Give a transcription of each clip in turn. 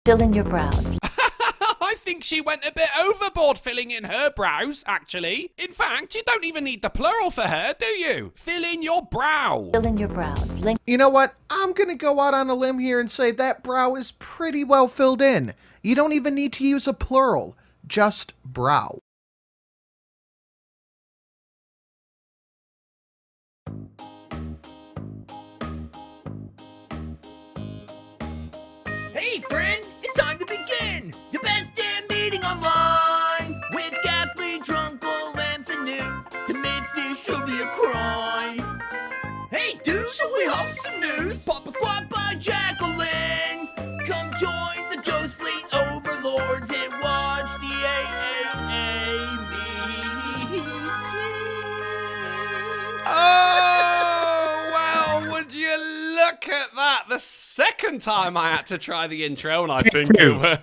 Fill in your brows. I think she went a bit overboard filling in her brows, actually. In fact, you don't even need the plural for her, do you? Fill in your brow. Fill in your brows. Link. You know what? I'm going to go out on a limb here and say that brow is pretty well filled in. You don't even need to use a plural. Just brow. Hey friends, it's time to begin the best damn meeting online with Gaffney, Drunkle, and Fanute to make this should be a crime. Hey dude, should we host some news? Papa Squad by Jacqueline. Come join the Ghost Fleet overlords and watch the AAA meeting. Oh, well, would you look at that? The second time I had to try the intro, and I think two. you were...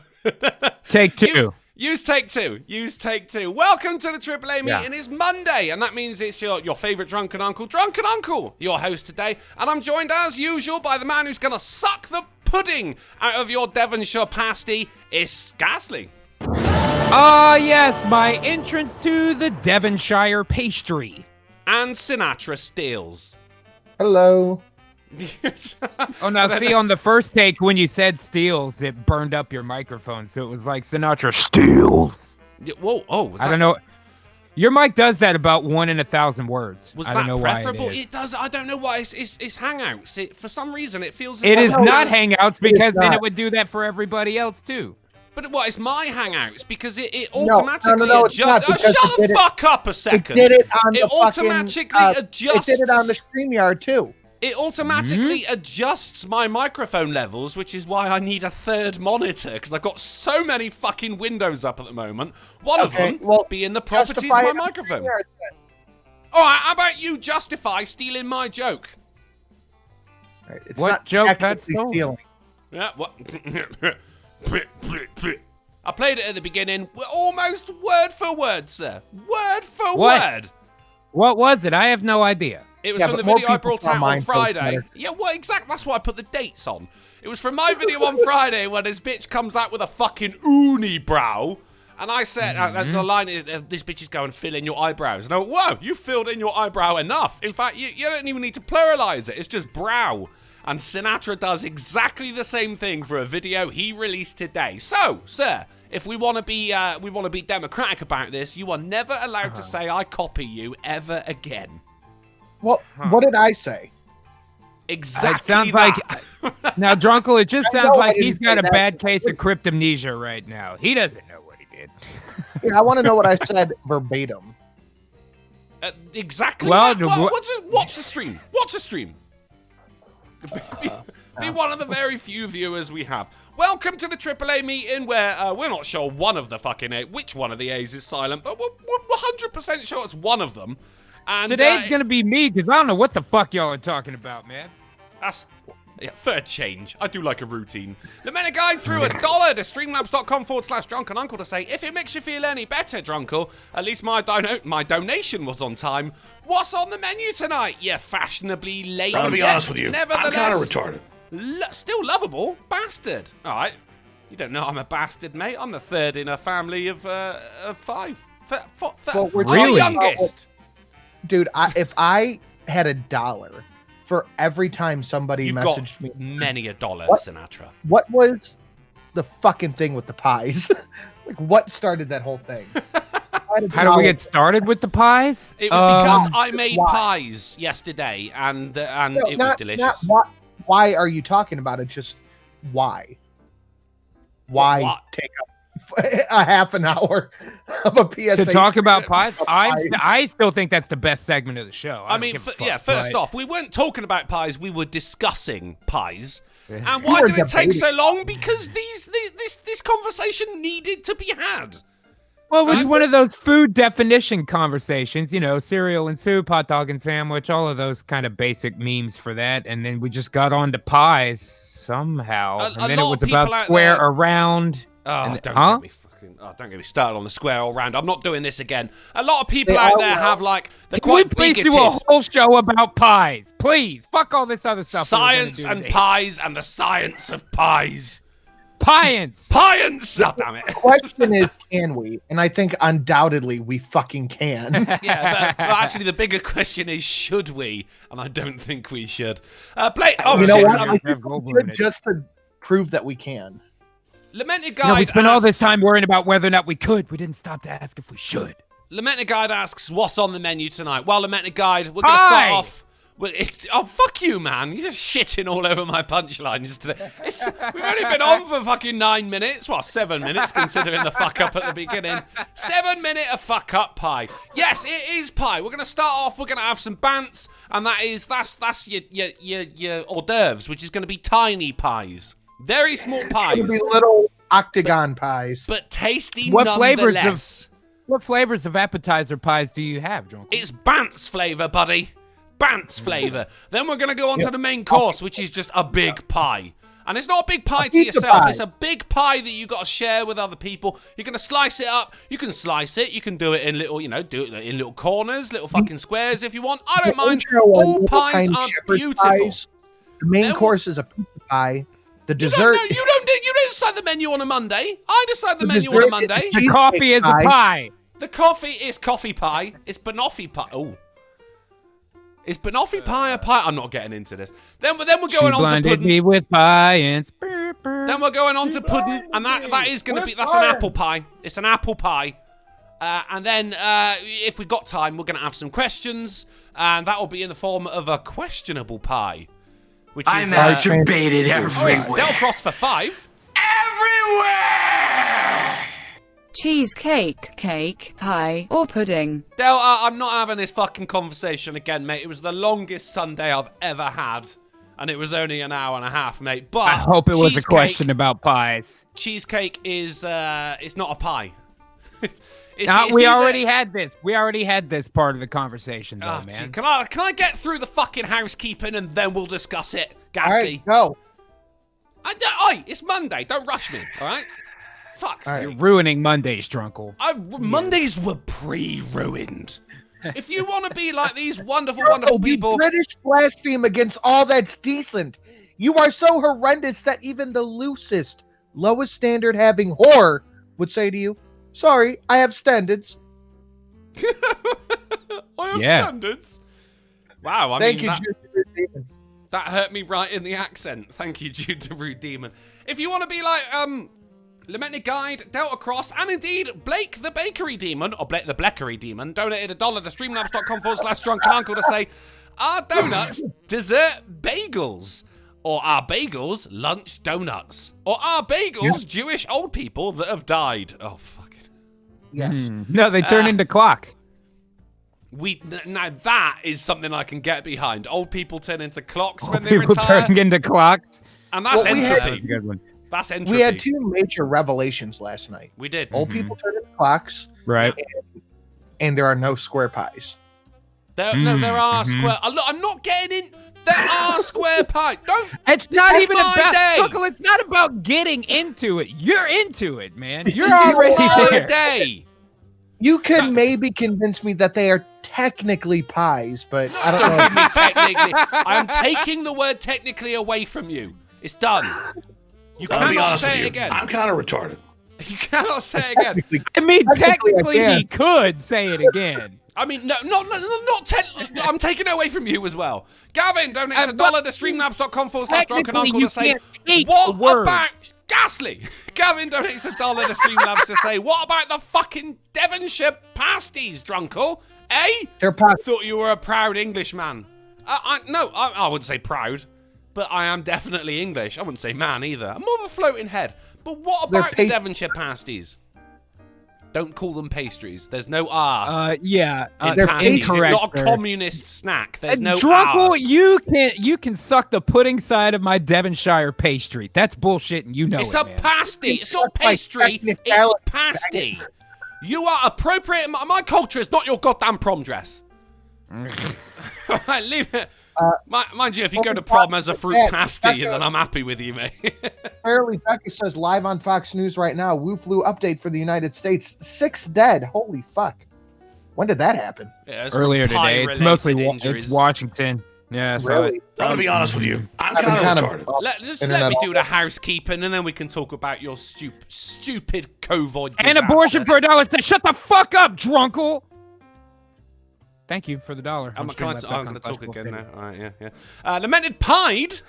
Take two. Use take two. Use take two. Welcome to the AAA meeting. It's Monday, and that means it's your favorite drunken uncle, your host today. And I'm joined, as usual, by the man who's going to suck the pudding out of your Devonshire pasty. It's Ghastly. Ah, yes, my entrance to the Devonshire pastry. And Sinatra Steels. Hello. Oh, now see, on the first take, when you said Steels, it burned up your microphone, so it was like Sinatra Steels. Whoa, oh, was I that, don't know. Your mic does that about 1 in 1,000 words. Was I that don't know preferable? why it is. It does. I don't know why. It's Hangouts. For some reason, it feels. It is though not it's- Hangouts, because then not. it would do that for everybody else, too. But what? It's my Hangouts because it No, automatically no, it's not, adjusts. because Shut it the did it- fuck up a second. It did it on It the fucking, automatically adjusts. It did it on the StreamYard too. It automatically adjusts my microphone levels, which is why I need a third monitor, because I've got so many fucking windows up at the moment. One of them being the properties of justify my it on microphone. StreamYard then. Alright, how about you justify stealing my joke? Right, it's What not joke technically that's stolen? stealing. Yeah, what? I played it at the beginning, almost word for word, sir. Word for What? word. What was it? I have no idea. It was Yeah, from the but more video I people brought saw out on mine, so it's Friday. better. Yeah, well, exactly. That's why I put the dates on. It was from my video on Friday when this bitch comes out with a fucking unibrow. And I said, the line is, this bitch is going, fill in your eyebrows. And I went, whoa, you filled in your eyebrow enough. In fact, you don't even need to pluralize it. It's just brow. And Sinatra does exactly the same thing for a video he released today. So, sir, if we want to be democratic about this, you are never allowed to say I copy you ever again. Well, what did I say? Exactly. It sounds that. like now, Drunkle. It just I sounds know I like didn't he's say got a that. bad case of cryptomnesia right now. He doesn't know what he did. Yeah, I want to know what I said verbatim. Exactly. Well, watch the stream. Watch the stream. Be one of the very few viewers we have. Welcome to the AAA meeting where we're not sure one of the fucking which one of the A's is silent, but we're 100% sure it's one of them. And Today's gonna be me because I don't know what the fuck y'all are talking about, man. That's for a change. I do like a routine. The men are going through $1 to streamlabs.com/drunken uncle to say, if it makes you feel any better, Drunkle, at least my donation was on time. What's on the menu tonight, you fashionably late? I'm gonna be honest with you. I'm Nevertheless, kind of retarded. Still lovable, bastard. All right, you don't know I'm a bastard, mate. I'm the third in a family of 5. Well, we're I'm the Really? youngest. Dude, if I had $1 for every time somebody You've messaged got me, many a dollar, What? Sinatra. what was the fucking thing with the pies? Like, what started that whole thing? How do we get started with the pies? It was because I made why? pies yesterday, and No, it was delicious. Not why are you talking about it? Just why? Why What? take up a half an hour of a PSA to talk about pies? of pies? I still think that's the best segment of the show. I mean, first off, we weren't talking about pies; we were discussing pies. And We why were did it take debating. so long? Because this conversation needed to be had. Well, it was one of those food definition conversations, you know, cereal and soup, hot dog and sandwich, all of those kind of basic memes for that. And then we just got on to pies somehow. A And then it lot was of people about out square there- around. Oh, don't huh? get me don't get me started on the square all round. I'm not doing this again. A lot of people They out are there well. have like they're Can we quite please bigoted. do a whole show about pies? Please. Fuck all this other stuff. we were gonna Science do and today. pies and the science of pies. Piance. Piance! Oh, damn it. Question is, can we? And I think undoubtedly we fucking can. Yeah, but actually the bigger question is, should we? And I don't think we should. Play. Oh, You know shit. what? I I have think gold we in should it. just to prove that we can. Lamented You know, Guide we spent all this asks- time worrying about whether or not we could. We didn't stop to ask if we should. Lamented Guide asks, what's on the menu tonight? Well, Lamented Guide, we're going to Pie! start off... Oh, fuck you, man. You're just shitting all over my punchlines today. We've only been on for fucking 9 minutes. Well, 7 minutes, considering the fuck up at the beginning. 7 minute of fuck up pie. Yes, it is pie. We're going to start off, we're going to have some bants, and that's your hors d'oeuvres, which is going to be tiny pies. Very small It's pies, gonna be little octagon pies. but tasty What flavors nonetheless. What flavors of appetizer pies do you have, John? It's Bant's flavour, buddy. Bant's flavour. Then we're going to go on to the main course, which is just a big pie. And it's not a big pie to pizza yourself. pie. It's a big pie that you got to share with other people. You're going to slice it up. You can slice it. You can do it in little, do it in little corners, little fucking squares if you want. I don't The mind. intro and All little pies tiny are shepherd's beautiful. pies. The main Then- course is a pizza pie. The You dessert. don't decide the menu on a Monday. I decide the The menu on a dessert Monday. is The cheesecake coffee is a pie. pie. The coffee is coffee pie. It's banoffee pie. Oh. Is banoffee pie a pie? I'm not getting into this. Then we're She going on to blinded pudding. me with piance. Then we're going on to pudding, and that is going to be, that's an apple pie. It's an apple pie. And then, if we got time, we're going to have some questions, and that will be in the form of a questionable pie, which I is masturbated oh, it's everywhere. Delcross for 5. Everywhere! Cheesecake, cake, pie, or pudding. Del, I'm not having this fucking conversation again, mate. It was the longest Sunday I've ever had, and it was only an hour and a half, mate. But I hope it was a cheesecake- question about pies. Cheesecake is it's not a pie. it's We either- already had this. We already had this part of the conversation, though, Oh, man. gee, can I get through the fucking housekeeping and then we'll discuss it, All Ghastly? right, go. Oi, it's Monday. Don't rush me, all right? Fuck. All right. You're ruining Mondays, Drunkle. Mondays were pre-ruined. If you want to be like these wonderful, Oh, wonderful we people, British blaspheme against all that's decent. You are so horrendous that even the loosest, lowest standard having horror would say to you, sorry, I have standards. I have Yeah. standards. Wow, I Thank mean, you, that, Jude Demon. that hurt me right in the accent. Thank you, Jude the Rude Demon. If you want to be like, Lamented Guide, Delta Cross, and indeed Blake the Bakery Demon, or Blake the Bleckery Demon, donated $1 to streamlabs.com/drunken uncle to say, are donuts dessert bagels? Or are bagels lunch donuts? Or are bagels Jewish old people that have died? Oh, fuck it. Yes. No, they turn into clocks. Now that is something I can get behind. Old people turn into clocks when they People retire. turning into clocks. And that's Well, we had- That was a entropy. good one. That's entropy. We had two major revelations last night. We did. Old people turn into clocks, Right. and there are no square pies. There are square. I'm not getting in. There are square pie. Don't. It's This not is even my about day. Uncle, it's not about getting into it. You're into it, man. You're This is already my there. day. You could maybe convince me that they are technically pies, but I don't Don't know. give me technically. I am taking the word technically away from you. It's done. You I'll be cannot honest say with it you. again. I'm kind of retarded. You cannot say it again. I mean, Technically, I technically, he could say it again. I mean, no, not I'm taking it away from you as well. Gavin donates $1 but to streamlabs.com/drunken uncle technically, to you say, can't take what a word. about Ghastly? Gavin donates $1 to Streamlabs to say, what about the fucking Devonshire pasties, Drunkle? Eh? They're pies. Thought you were a proud Englishman. No, I wouldn't say proud, but I am definitely English. I wouldn't say man either. I'm more of a floating head. But what They're about the Devonshire pasties? Don't call them pastries. There's no R. Yeah. in they're pasties. It's incorrect, not a sir. communist snack. There's no Drunkle, R. you can suck the pudding side of my Devonshire pastry. That's bullshit, and you know It's it, a man. pasty. It's not Suck my pastry. It's technicality. pasty. You are appropriating my culture is not your goddamn prom dress. Right, leave it. Mind you, if you go to prom as a fruit pasty, then I'm happy with you, mate. Apparently, Becca says live on Fox News right now. Wu flu update for the United States. 6 dead. Holy fuck. When did that happen? Yeah, it's Earlier from today. It's pie-related mostly injuries. it's Washington. Yeah, I saw Really? it. I'm gonna be honest with you. I'm I've been kind of kind of retarded. Just internet let me all do the housekeeping, and then we can talk about your stupid COVID. And abortion for $1. Say, shut the fuck up, drunkle. Thank you for the $1. I'm on going to streamlabs.com/golf talk again city. now. All right, yeah. Lamented Pied.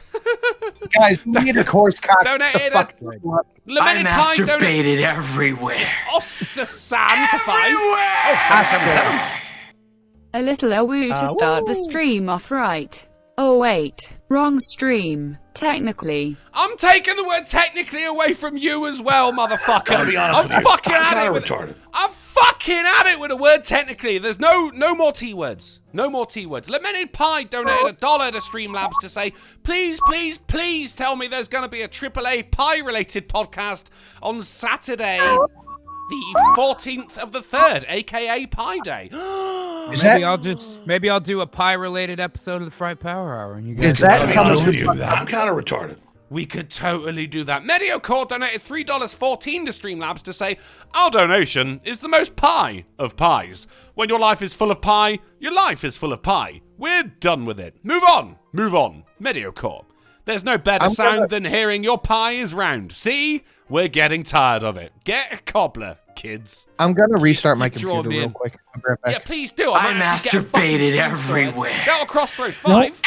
Guys, we need a course cock. Donated Fuck it. you up. Lamented Pied donated. everywhere. Ostersan for 5. Oh, 777. A little awoo to start the stream off right. Oh wait, wrong stream. Technically. I'm taking the word technically away from you as well, motherfucker. I'll be honest with you. Fucking I'm at kind it of with retarded. I'm fucking at it with the word technically. There's no more T words. No more T words. Lamented Pie donated $1 to Streamlabs to say, please, please, please tell me there's gonna be a AAA pie related podcast on Saturday, the 14th of the 3rd, aka Pie Day. Maybe I'll do a pie related episode of the Fright Power Hour, and you guys. Is that I'll be coming honest with to you. I'm kind of retarded. We could totally do that. Mediocore donated $3.14 to Streamlabs to say, our donation is the most pie of pies. When your life is full of pie, your life is full of pie. We're done with it. Move on. Move on. Mediocore. There's no better sound than hearing your pie is round. See? We're getting tired of it. Get a cobbler, kids. I'm gonna restart my Draw computer me real in. quick. I'll be right back. Yeah, please do. I masturbated everywhere. Battle Crossroads 5.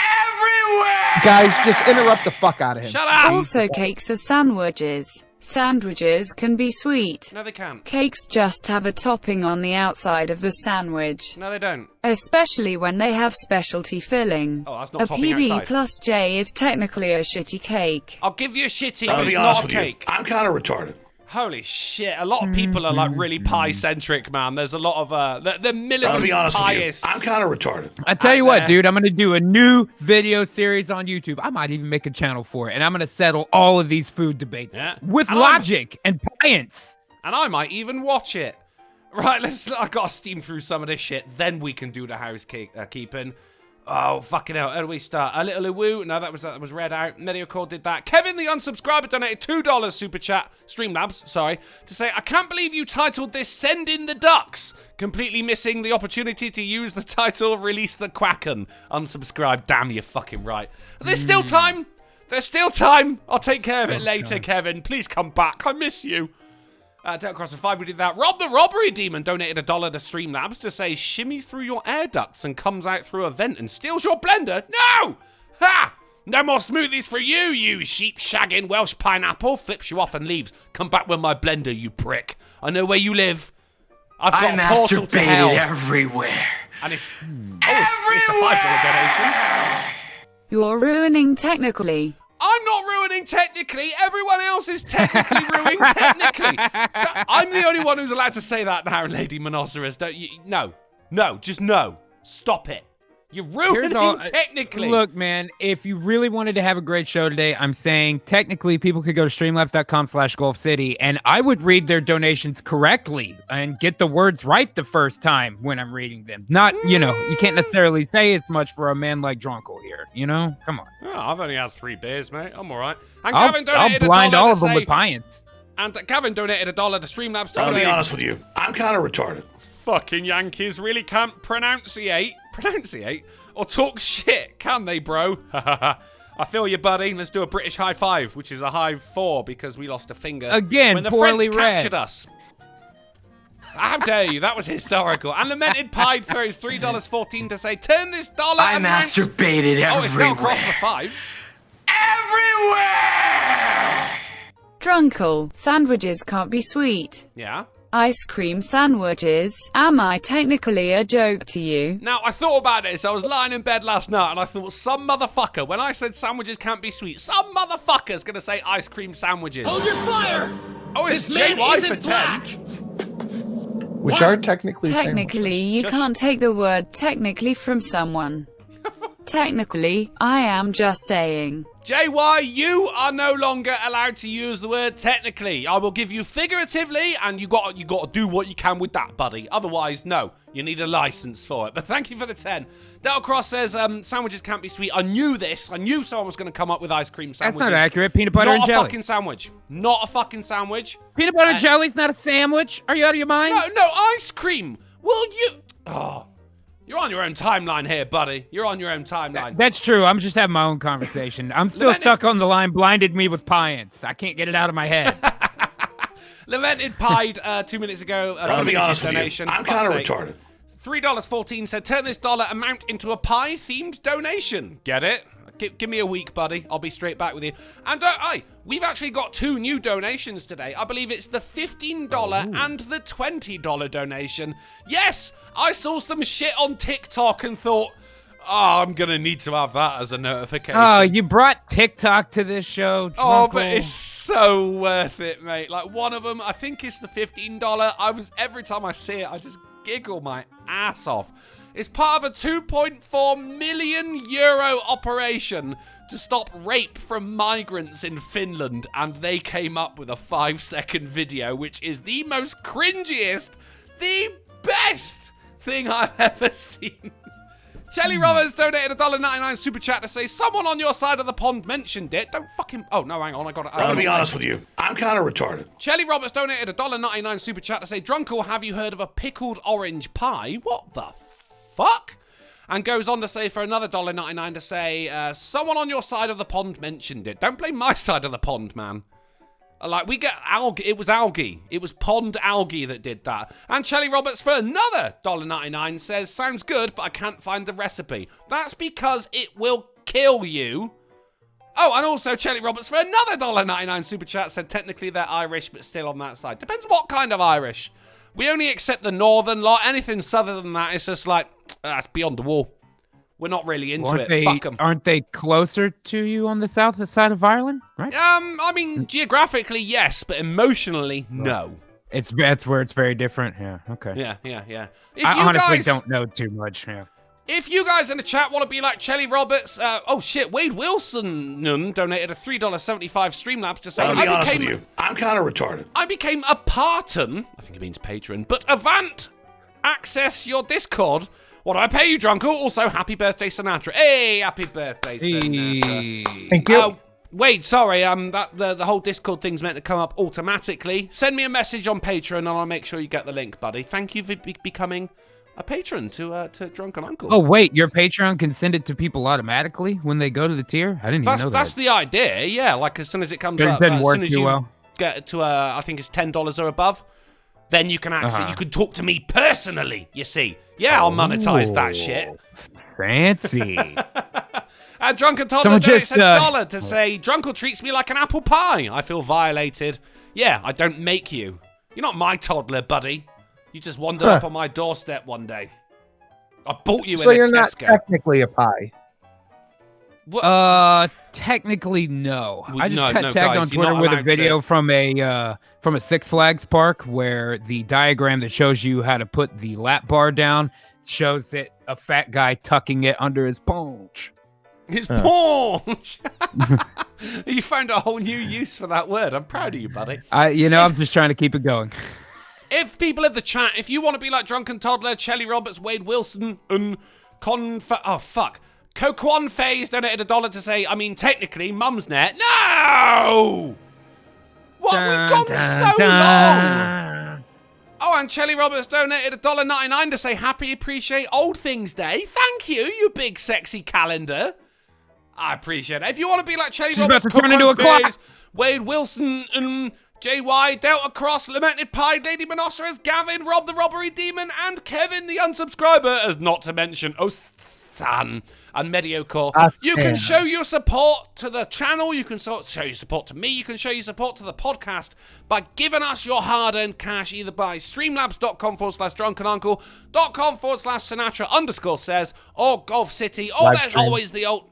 Guys, just interrupt the fuck out of him. Shut up. Also, cakes are sandwiches. Sandwiches can be sweet. No, they can't. Cakes just have a topping on the outside of the sandwich, No, they don't. especially when they have specialty filling. Oh, that's not A topping PB outside. plus J is technically a shitty cake. I'll give you a shitty, I'll but be it's honest not a with you. cake. I'm kind of retarded. Holy shit. A lot of people are like really pie-centric, man. There's a lot of, they're I'll militant be honest with you. pieists. I'm kind of retarded. I tell you what, there. dude, I'm gonna do a new video series on YouTube. I might even make a channel for it, and I'm gonna settle all of these food debates with And logic and science. And I might even watch it. Right, I gotta steam through some of this shit. Then we can do the housekeeping. Oh, fucking hell. How do we start? A little woo. No, that was read out. Mediocore did that. Kevin, the unsubscriber, donated $2 super chat. Streamlabs, sorry. To say, I can't believe you titled this Send in the Ducks. Completely missing the opportunity to use the title Release the Quacken. Unsubscribe. Damn, you're fucking right. There's still time. There's still time. I'll take care of it later, Kevin. Please come back. I miss you. Delta Cross 5, we did that. Rob the Robbery Demon donated $1 to Streamlabs to say shimmies through your air ducts and comes out through a vent and steals your blender. No! Ha! No more smoothies for you, you sheep-shagging Welsh pineapple. Flips you off and leaves. Come back with my blender, you prick. I know where you live. I've got a portal to hell. everywhere. And it's a $5 donation. You're ruining technically. I'm not ruining technically. Everyone else is technically ruining technically. I'm the only one who's allowed to say that now, Lady Monoceros. Don't you? No. Just no. Stop it. You're ruining technically. Look, man, if you really wanted to have a great show today, I'm saying technically people could go to streamlabs.com/Golf City, and I would read their donations correctly and get the words right the first time when I'm reading them. Not, you can't necessarily say as much for a man like Drunkle here, Come on. Oh, I've only had 3 beers, mate. I'm all right. And I'll Gavin donated blind $1 all to of them say- with pints. And Gavin donated $1 to Streamlabs to I'll say, be honest with you. I'm kind of retarded. fucking Yankees really can't pronunciate or talk shit, can they, bro? I feel you, buddy. Let's do a British high five, which is a high 4 because we lost a finger. Again, when the poorly French read. captured us. How dare you? That was historical. And Lamented Pied throws $3.14 to say, turn this dollar I amount... masturbated Oh, it's Del Cross everywhere. for 5. Everywhere! Drunkle. Sandwiches can't be sweet. Yeah. Ice cream sandwiches. Am I technically a joke to you? Now, I thought about this. I was lying in bed last night and I thought, some motherfucker, when I said sandwiches can't be sweet, some motherfucker's going to say ice cream sandwiches. Hold your fire! Oh, it's This man JY for isn't 10. black! Which are technically Technically, you Shush. can't take the word technically from someone. Technically, I am just saying. JY, you are no longer allowed to use the word technically. I will give you figuratively, and you got to do what you can with that, buddy. Otherwise, no, you need a license for it. But thank you for the 10. Del Cross says sandwiches can't be sweet. I knew this. I knew someone was going to come up with ice cream That's sandwiches. not accurate. Peanut butter and Not a jelly. fucking sandwich. Not a fucking sandwich. Peanut butter and jelly's not a sandwich. Are you out of your mind? No, ice cream. Will you? Oh. You're on your own timeline here, buddy. You're on your own timeline. That's true. I'm just having my own conversation. I'm still stuck on the line, blinded me with piance. I can't get it out of my head. Lamented pied 2 minutes ago. I'm gonna be honest with donation. you. I'm kind of retarded. $3.14 said, turn this dollar amount into a pie-themed donation. Get it? Give me a week, buddy. I'll be straight back with you. And we've actually got 2 new donations today. I believe it's the $15 and the $20 donation. Yes, I saw some shit on TikTok and thought, oh, I'm going to need to have that as a notification. Oh, you brought TikTok to this show, Drunkle. Oh, but it's so worth it, mate. Like, one of them, I think it's the $15. Every time I see it, I just giggle my ass off. It's part of a €2.4 million operation to stop rape from migrants in Finland, and they came up with a 5-second video, which is the most cringiest, the best thing I've ever seen. Shelly Roberts donated a $1.99 super chat to say, someone on your side of the pond mentioned it. Don't fucking... Oh, no, hang on, I got it. I'm gonna be honest with you. I'm kind of retarded. Shelly Roberts donated a $1.99 super chat to say, Drunkle, have you heard of a pickled orange pie? What the fuck? And goes on to say for another $1.99 to say, someone on your side of the pond mentioned it. Don't blame my side of the pond, man. Like, we get algae. It was algae. It was pond algae that did that. And Shelly Roberts for another $1.99 says, sounds good, but I can't find the recipe. That's because it will kill you. Oh, and also Shelly Roberts for another $1.99 super chat said, technically they're Irish, but still on that side. Depends what kind of Irish. We only accept the northern lot. Anything southern than that, it's just like, that's beyond the wall. We're not really into it. Fuck 'em. Aren't they closer to you on the south side of Ireland, right? I mean, geographically, yes, but emotionally, no. That's where it's very different. Yeah, okay. Yeah. I honestly don't know too much. Yeah. If you guys in the chat want to be like Shelly Roberts, oh shit, Wade Wilson donated a $3.75 Streamlabs to say, I'll be honest with you. I'm kind of retarded. I became a Parton, I think it means patron, but Avant, access your Discord. What do I pay you, Drunkle? Also, happy birthday, Sinatra. Hey, happy birthday, Sinatra. Thank you. Wait, sorry, the whole Discord thing's meant to come up automatically. Send me a message on Patreon and I'll make sure you get the link, buddy. Thank you for becoming a patron to Drunken Uncle. Oh, wait, your Patreon can send it to people automatically when they go to the tier? I didn't even know that. That's the idea, yeah. Like, as soon as it comes up, didn't as work soon as too you well. get to, I think it's $10 or above, then you can actually, you could talk to me personally, you see. Yeah, I'll monetize that shit. Fancy. Drunken Toddler Someone donates just, $1 to say, Drunkle treats me like an apple pie. I feel violated. Yeah, I don't make you. You're not my toddler, buddy. You just wandered up on my doorstep one day. I bought you So in a you're not Tesco. technically a pie. What? Technically, no. Well, I just no, got no, tagged guys, on you're Twitter not with a allowed video from a Six Flags park where the diagram that shows you how to put the lap bar down shows it a fat guy tucking it under his paunch. His paunch. You found a whole new use for that word. I'm proud of you, buddy. I'm just trying to keep it going. If people in the chat, if you want to be like Drunken Toddler, Shelly Roberts, Wade Wilson, and Coquan Faze donated $1 to say, I mean, technically, Mum's net. No! What? We've gone so long! Oh, and Shelly Roberts donated $1.99 to say, happy Appreciate Old Things Day. Thank you, you big sexy calendar. I appreciate it. If you want to be like Shelly Roberts, about to turn into a clock. Faze, Wade Wilson, and JY, Delta Cross, Lamented Pie, Lady Monoceros, Gavin, Rob the Robbery Demon, and Kevin the Unsubscriber, as not to mention San and Mediocre. You can show your support to the channel, you can show your support to me, you can show your support to the podcast by giving us your hard-earned cash either by streamlabs.com/drunkenuncle.com/Sinatra_says or Golf City, or there's always the old...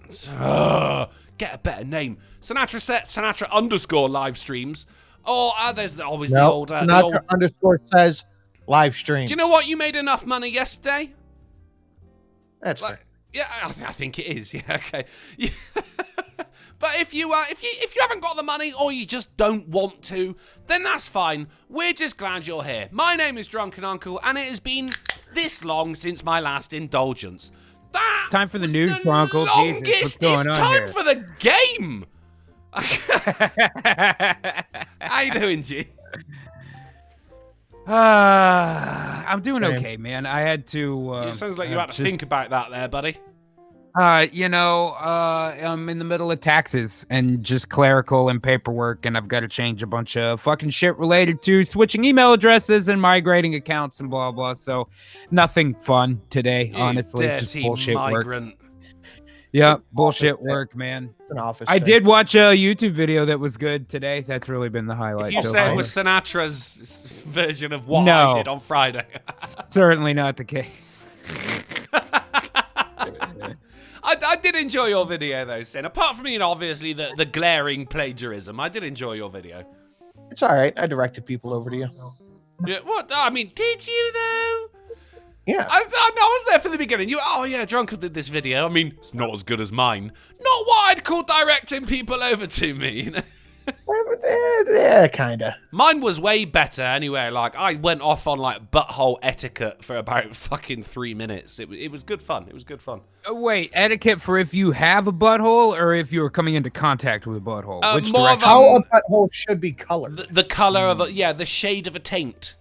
get a better name. Sinatra_live streams. Or there's always the old... Sinatra_says live stream. Do you know what? You made enough money yesterday. That's fair. Yeah, I think it is. Yeah, okay. Yeah. But if you haven't got the money or you just don't want to, then that's fine. We're just glad you're here. My name is Drunken Uncle, and it has been this long since my last indulgence. It's time for the news, Uncle. Jesus, what's going on here? It's time for the game. How you doing, G? I'm doing Same. okay, man. I had to. It sounds like you had to think about that there, buddy. I'm in the middle of taxes and just clerical and paperwork, and I've got to change a bunch of fucking shit related to switching email addresses and migrating accounts and blah blah. So, nothing fun today, honestly. Just Dirty bullshit work. migrant. Yeah, bullshit work, man. An office. I thing. did watch a YouTube video that was good today. That's really been the highlight. If you so say far. it was Sinatra's version of what No. I did on Friday. Certainly not the case. I did enjoy your video though, Sin. Apart from, obviously the glaring plagiarism, I did enjoy your video. It's all right. I directed people over to you. Yeah, what? I mean, did you though? Yeah. I was there for the beginning. Drunker did this video. I mean, it's not as good as mine. Not what I'd call directing people over to me. Yeah, kinda. Mine was way better anyway. Like, I went off on like butthole etiquette for about fucking 3 minutes. It was good fun. It was good fun. Wait, etiquette for if you have a butthole or if you're coming into contact with a butthole? Which more of direction? How a butthole should be colored. The color of the shade of a taint.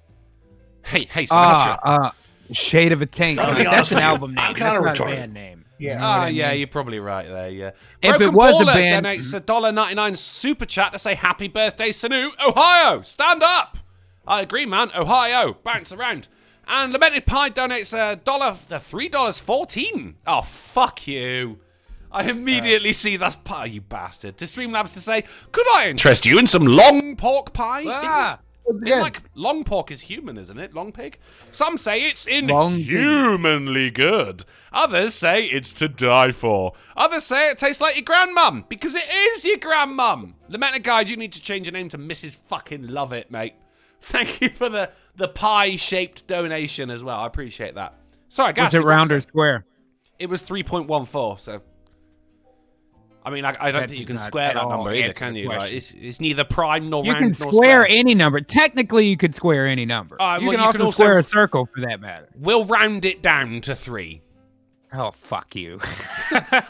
Hey, Sinatra. Shade of a Taint. I'll be That's honest an with you. album name. I'm That's kinda not a retarded. band name. Yeah. Yeah, you're probably right there, yeah. If Broken it was a Baller band- donates $1.99 super chat to say happy birthday, Sanu. Ohio, stand up. I agree, man. Ohio, bounce around. And Lamented Pie donates $3.14. Oh, fuck you. I immediately see that's pie, you bastard. To Streamlabs to say, could I interest you in some long pork pie? Ah, Again, Like, long pork is human, isn't it? Long pig? Some say it's Long pig. inhumanly good. Others say it's to die for. Others say it tastes like your grandmum, because it is your grandmum. Lamented Guide, you need to change your name to Mrs. fucking Love It, mate. Thank you for the pie-shaped donation as well. I appreciate that. Sorry, guys. was it round or square? It was 3.14, so... I mean, I don't That think you does can not square at that all number either, answer can the you? Like, question. it's neither prime nor You round can nor square any number. Technically, you could square any number. Well, You you can can also also- square a circle for that matter. We'll round it down to 3. Oh, fuck you.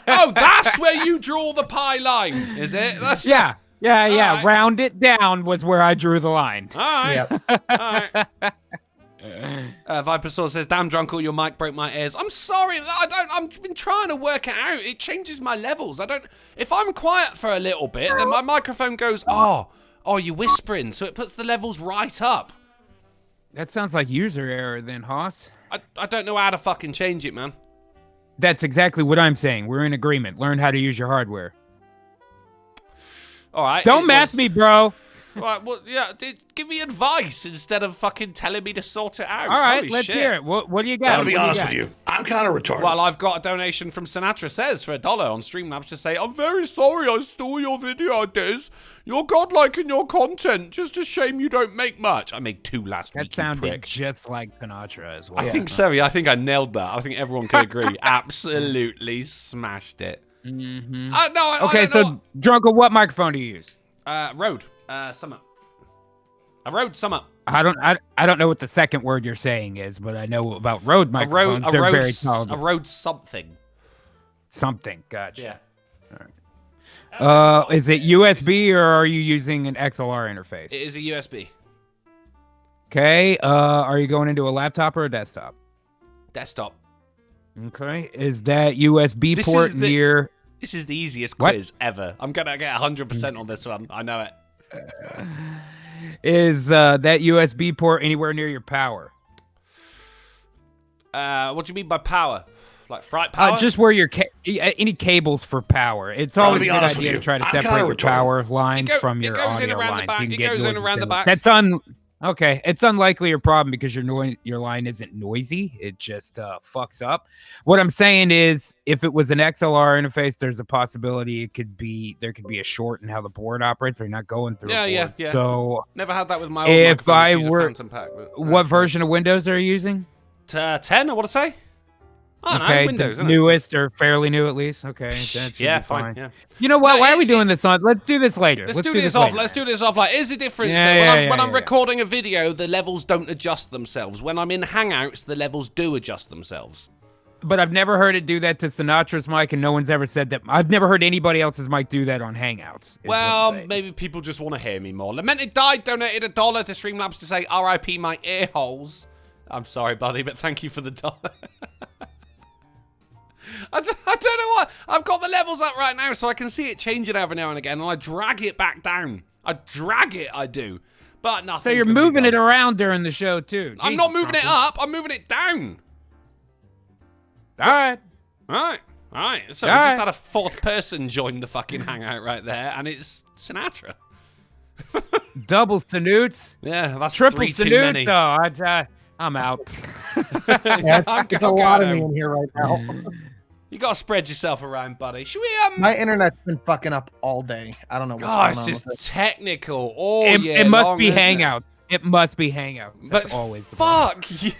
Oh, that's where you draw the pie line, is it? That's... Yeah. right. Round it down was where I drew the line. All right. yeah. All right. Viper Soul says, "Damn, Drunkle, your mic broke my ears. I'm sorry. I've been trying to work it out. It changes my levels. If I'm quiet for a little bit, then my microphone goes, oh, you're whispering, so it puts the levels right up. That sounds like user error then, Hoss. I don't know how to fucking change it, man. That's exactly what I'm saying. We're in agreement. Learn how to use your hardware. All right. Don't math me, bro. Right, well, yeah, give me advice instead of fucking telling me to sort it out. All right, Holy let's shit. hear it. What do you got? I'll be honest with you. I'm kind of retarded. Well, I've got a donation from Sinatra Says for $1 on Streamlabs to say, I'm very sorry I stole your video, Diz. You're godlike in your content. Just a shame you don't make much. I made 2 last week, That sounded prick. just like Sinatra as well. I think so. Yeah, I think I nailed that. I think everyone can agree. Absolutely smashed it. Mm-hmm. No, Okay, I so don't Drunko, what microphone do you use? know. Rode. Summer. A Rode Summer. I don't know what the second word you're saying is, but I know about Rode microphones. They're very solid. A Rode something. Something. Gotcha. Yeah. Is it USB or are you using an XLR interface? It is a USB. Okay. Are you going into a laptop or a desktop? Desktop. Okay. Is that USB This port is the- near? This is the easiest What? quiz ever. I'm going to get 100% on this one. I know it. Is that USB port anywhere near your power? What do you mean by power? Like fright power? Just where your any cables for power. It's always a be good honest with idea to you. try to I'm separate kinda your retarded. power lines from it your goes in audio around the lines. back. So you can It get goes in noise around the canceling. back. That's okay. It's unlikely your problem because your line isn't noisy. It just fucks up. What I'm saying is, if it was an XLR interface, there's a possibility there could be a short in how the board operates. They're not going through. Yeah, a yeah, board. yeah. So, Never had that with my old If microphone. I Just use a were- Phantom Pack, but- what version of Windows are you using? 10, I want to say. I don't know, Okay, Windows, the isn't it? newest or fairly new at least. Okay, that should Yeah, be fine. Yeah. You know what? No, Why are we it- doing this on? Let's do this later. Let's do this off. later. Let's do this off. Like, here's the difference. Yeah, though. yeah, When I'm yeah. recording a video, the levels don't adjust themselves. When I'm in Hangouts, the levels do adjust themselves. but I've never heard it do that to Sinatra's mic, and no one's ever said that. I've never heard anybody else's mic do that on Hangouts. Well, maybe people just want to hear me more. Lamented Died donated $1 to Streamlabs to say RIP my ear holes. I'm sorry, buddy, but thank you for the $1. I don't know what. I've got the levels up right now, so I can see it changing every now and again, and I drag it back down. I drag it, I do. But nothing. So you're moving it around during the show, too. I'm not moving it up. I'm moving it down. All right. All right. So we just had a fourth person join the fucking hangout right there, and it's Sinatra. Double snoots. Yeah, that's triple 3 too snoots. many. Oh, I'm out. Yeah, it's a lot of me in here right now. You gotta spread yourself around, buddy. Should we My internet's been fucking up all day. I don't know what's Oh, going it's on just with it. technical. Oh, yeah. It must be Hangouts. It must be Hangouts. That's But always the fuck you.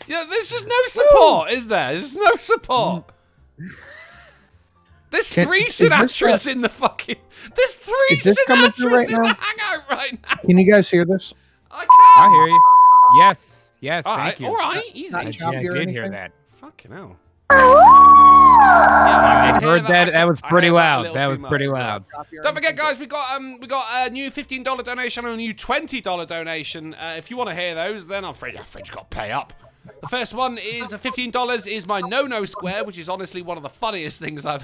Yeah, there's just no support, is there? There's no support. There's 3 Sinatras in the fucking... There's 3 Is this coming through Sinatras right in now? the hangout right now. Can you guys hear this? I I hear you. Yes. Thank you. All right, easy. Not I choppy or did hear anything? that. Fucking hell. I heard that. That was pretty loud. That was pretty loud. Don't forget, guys, we got a new $15 donation and a new $20 donation. If you want to hear those, then I'm afraid you got to pay up. The first one is $15 is my no square, which is honestly one of the funniest things and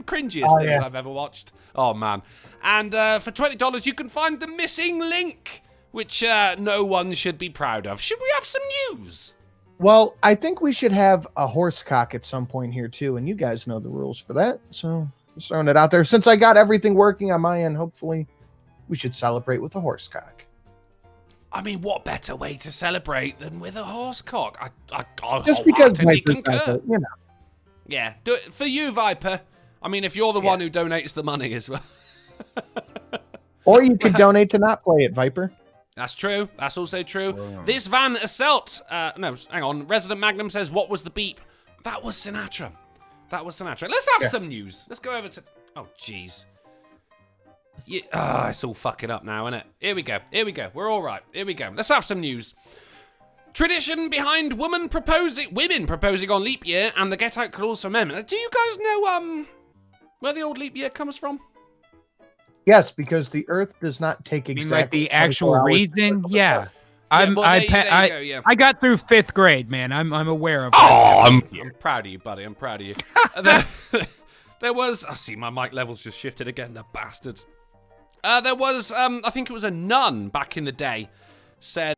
cringiest things I've ever watched. Oh man! And for $20, you can find the missing link, which no one should be proud of. Should we have some news? Well, I think we should have a horse cock at some point here too, and you guys know the rules for that. So just throwing it out there. Since I got everything working on my end, hopefully we should celebrate with a horse cock. I mean, what better way to celebrate than with a horse cock? I'll Just because wholeheartedly Viper's concur. got it, you know. Yeah, do it for you, Viper. I mean, if you're the one who donates the money as well. Or you could donate to not play it, Viper. That's true. That's also true. This Van Assault. No, hang on. Resident Magnum says, what was the beep? That was Sinatra. That was Sinatra. Let's have some news. Let's go over to... Oh, jeez. Yeah, it's all fucking up now, isn't it? Here we go. Here we go. We're all right. Here we go. Let's have some news. Tradition behind women proposing on leap year and the get out clause for men. Do you guys know where the old leap year comes from? Yes, because the Earth does not take You mean exactly like the 24 actual hours. reason? Yeah. There you go, yeah. I got through 5th grade, man. I'm aware of Oh, I'm proud of you, buddy. I'm proud of you. There was... I see my mic levels just shifted again, the bastards. There was, I think it was a nun back in the day, said...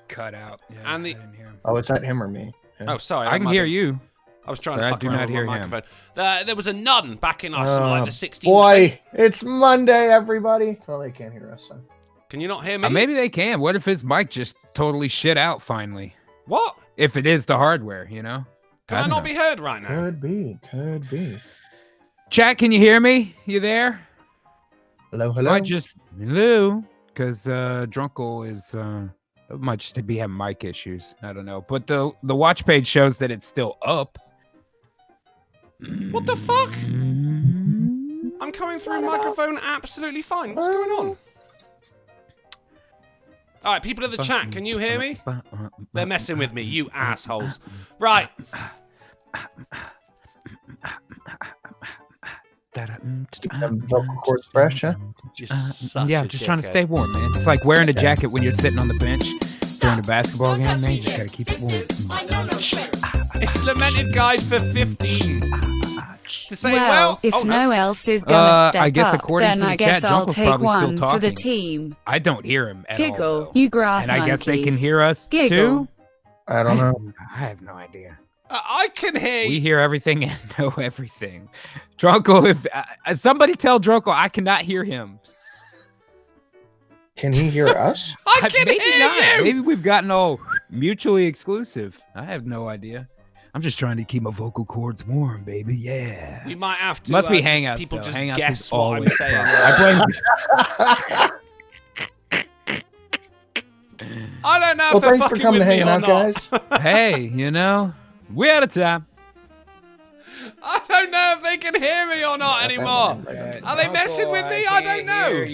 Cut out. Yeah, And the- I didn't hear him. Oh, is that him or me? Oh, sorry. I can hear you. I was trying to I fuck do around not with hear my him. microphone. There was a nun back in like the 16th Boy, century. it's Monday, everybody. Well, they can't hear us. So. Can you not hear me? Maybe they can. What if his mic just totally shit out finally? What? If it is the hardware, you know? Can I not be heard right now? Could be. Chat, can you hear me? You there? Hello. Might just hello, because Drunkle is might just be having mic issues. I don't know, but the watch page shows that it's still up. What the fuck? I'm coming through microphone absolutely fine. What's going on? All right, people in the chat, can you hear me? They're messing with me, you assholes. Right. Vocal cords fresh, huh? Yeah, just trying to stay warm, man. It's like wearing a jacket when you're sitting on the bench during a basketball game, man. You just gotta keep it warm. It's Lamented Guide for 15. To say, Well, if oh, no else is gonna step I guess up, according then to the I guess chat, I'll Junkle's take probably still one for the talking. team. I don't hear him at all. Giggle, though. you grass And I guess they can monkeys. hear us Giggle. too. I don't know. I have no idea. I can hear We you. hear everything and know everything. Drunkle, if somebody tell Drunkle I cannot hear him. Can he hear us? I can Maybe hear not. you. Maybe we've gotten all mutually exclusive. I have no idea. I'm just trying to keep my vocal cords warm, baby. Yeah. We might have to. Must be just- Hangouts. People though. just Hangouts guess is what I'm always saying. fun. I blame. I don't know Well, if they're thanks for fucking coming with to me hang or out, not. guys. Hey, you know, we're out of time. I don't know if they can hear me or not anymore. Are they messing with me? I don't know.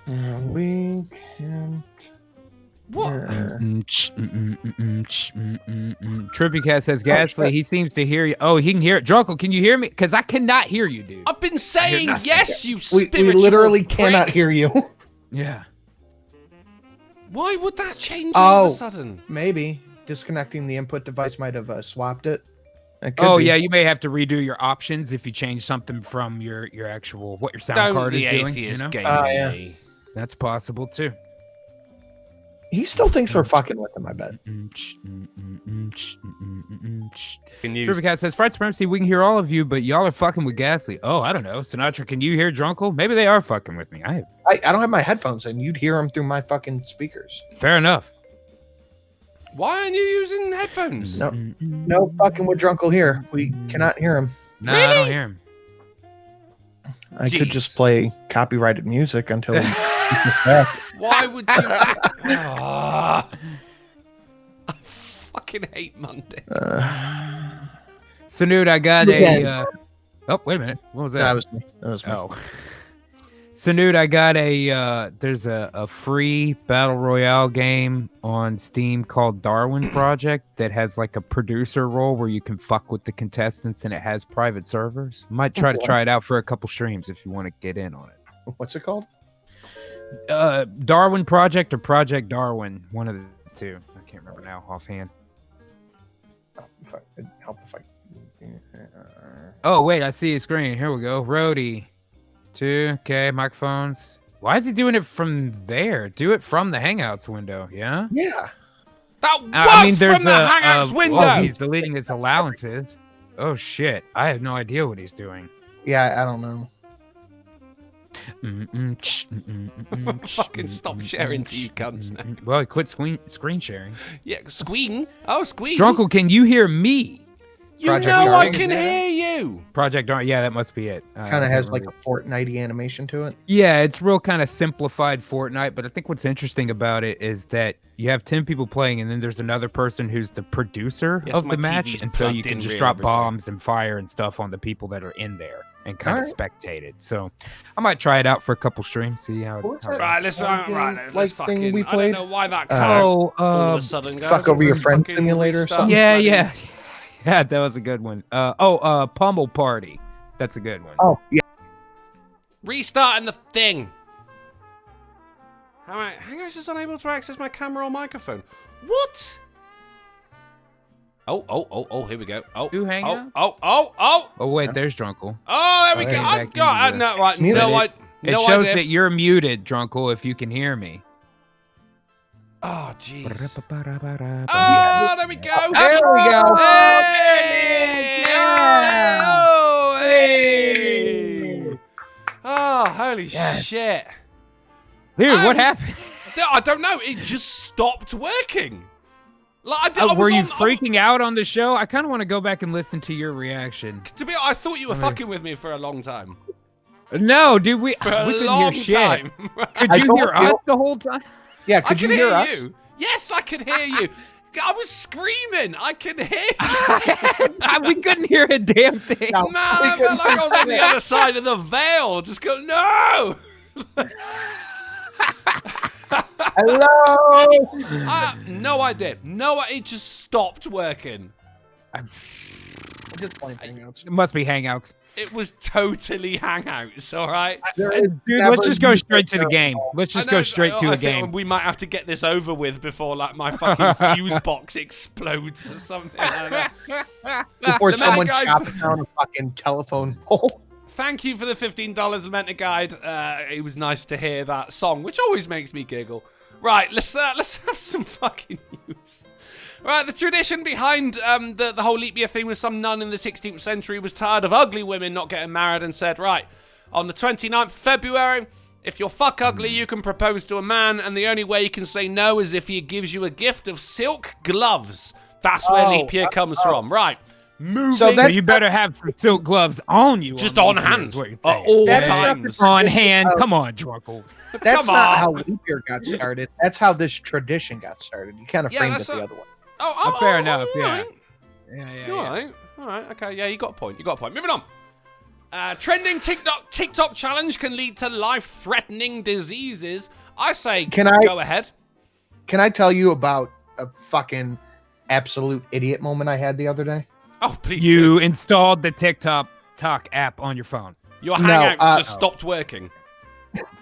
We can't. What? Trippy Cat says, Ghastly, he seems to hear you. Oh, he can hear it. Drunkle, can you hear me? Because I cannot hear you, dude. I've been saying nothing. yes, you We spiritual literally prick. cannot hear you. Yeah. Why would that change all of a sudden? Maybe disconnecting the input device might have swapped it. It could Oh, be. yeah, you may have to redo your options if you change something from your actual, what your sound Don't card the is doing. atheist You know? game Yeah. me. That's possible, too. He still thinks we're fucking with him, I bet. Can you? Trippy Cat says, Fright Supremacy, we can hear all of you, but y'all are fucking with Ghastly. Oh, I don't know. Sinatra, can you hear Drunkle? Maybe they are fucking with me. I don't have my headphones in. You'd hear them through my fucking speakers. Fair enough. Why aren't you using headphones? No fucking with Drunkle here. We cannot hear him. No, I don't hear him. I could Jeez. just play copyrighted music until he Why would you? I fucking hate Monday. Snoot, I got a. Oh, wait a minute. What was that? That was me. That was me. Oh. Snoot, I got a. There's a free battle royale game on Steam called Darwin Project that has like a producer role where you can fuck with the contestants and it has private servers. Might try to try it out for a couple streams if you want to get in on it. What's it called? Darwin Project or Project Darwin, one of the two. I can't remember now offhand. If I could help if I. Oh wait, I see a screen. Here we go. Roadie, 2. Okay, microphones. Why is he doing it from there? Do it from the Hangouts window. Yeah. Yeah. That was I mean, there's from the Hangouts window. Oh, he's deleting his allowances. Oh shit! I have no idea what he's doing. Yeah, I don't know. Fucking stop sharing to you cunts now. Well, he quit screen sharing. Yeah, squealing. Oh, squealing. Drunkle, can you hear me? You Project know I Darwin. can hear you. Project Darwin. Yeah, that must be it. Kind of has like a Fortnite animation to it. Yeah, it's real kind of simplified Fortnite, but I think what's interesting about it is that you have 10 people playing, and then there's another person who's the producer Yes, of my the match, TV's and so you plugged can in just real, drop everybody. bombs and fire and stuff on the people that are in there and kind of Alright. spectate it. So I might try it out for a couple streams, see how. What was how that? it Right, let's Like let's thing fucking. we I don't played? know why that goes. car all of a sudden goes. fuck over your friend Fucking simulator or restart something? Yeah, bloody- yeah. Yeah, that was a good one. Pummel Party. That's a good one. Oh, yeah. Restarting the thing. Hangouts is unable to access my camera or microphone. What? Oh, here we go. Oh, Who Hangouts? oh. Oh, wait, there's Drunkle. Oh, there we Oh, go. hey, I've back got. into No, right. Muted No, it. It no shows idea. that you're muted, Drunkle, if you can hear me. Oh, jeez. Oh, Oh, there we go. There we go. Hey! Oh, hey! Oh, holy shit. Dude, what happened? I don't know. It just stopped working. Like, I Were was you on- freaking out on the show? I kind of want to go back and listen to your reaction. To be honest, I thought you were fucking with me for a long time. No, dude, we For a couldn't hear long shit. time. Could I you told hear you. us the whole time? Yeah, I could you can hear hear us? you. Yes, I could hear you. I was screaming. I can hear you. We couldn't hear a damn thing. No. Man, I felt like I was on the other side of the veil. Just go, no. Hello. No, I did. No, it just stopped working. I'm just playing Hangouts. It must be Hangouts. It was totally Hangouts, all right? Dude, let's just go straight to the game. Let's just I go know, straight to I the think game. We might have to get this over with before, like, my fucking fuse box explodes or something like that. Before The someone man guy- chops down a fucking telephone pole. Thank you for the $15 Mentor Guide. It was nice to hear that song, which always makes me giggle. Right, let's have some fucking news. Right, the tradition behind the whole leap year thing was some nun in the 16th century was tired of ugly women not getting married and said, right, on the 29th of February, if you're fuck ugly, you can propose to a man, and the only way you can say no is if he gives you a gift of silk gloves. That's where leap year comes from. Right. Moving. So So that's you better have some silk gloves on you. just on on leap year hand is what you're at saying. all That's times. On hand. Oh. Come on, Drunkle. That's Come not on. how leap year got started. That's how this tradition got started. You kind of Yeah, framed it that's the a- other way. Fair enough, all yeah. right. Yeah. All right. Okay. Yeah, you got a point. Moving on. Trending TikTok challenge can lead to life-threatening diseases. I say, go ahead. Can I tell you about a fucking absolute idiot moment I had the other day? Oh, please. You installed the TikTok app on your phone. Your Hangouts just stopped working.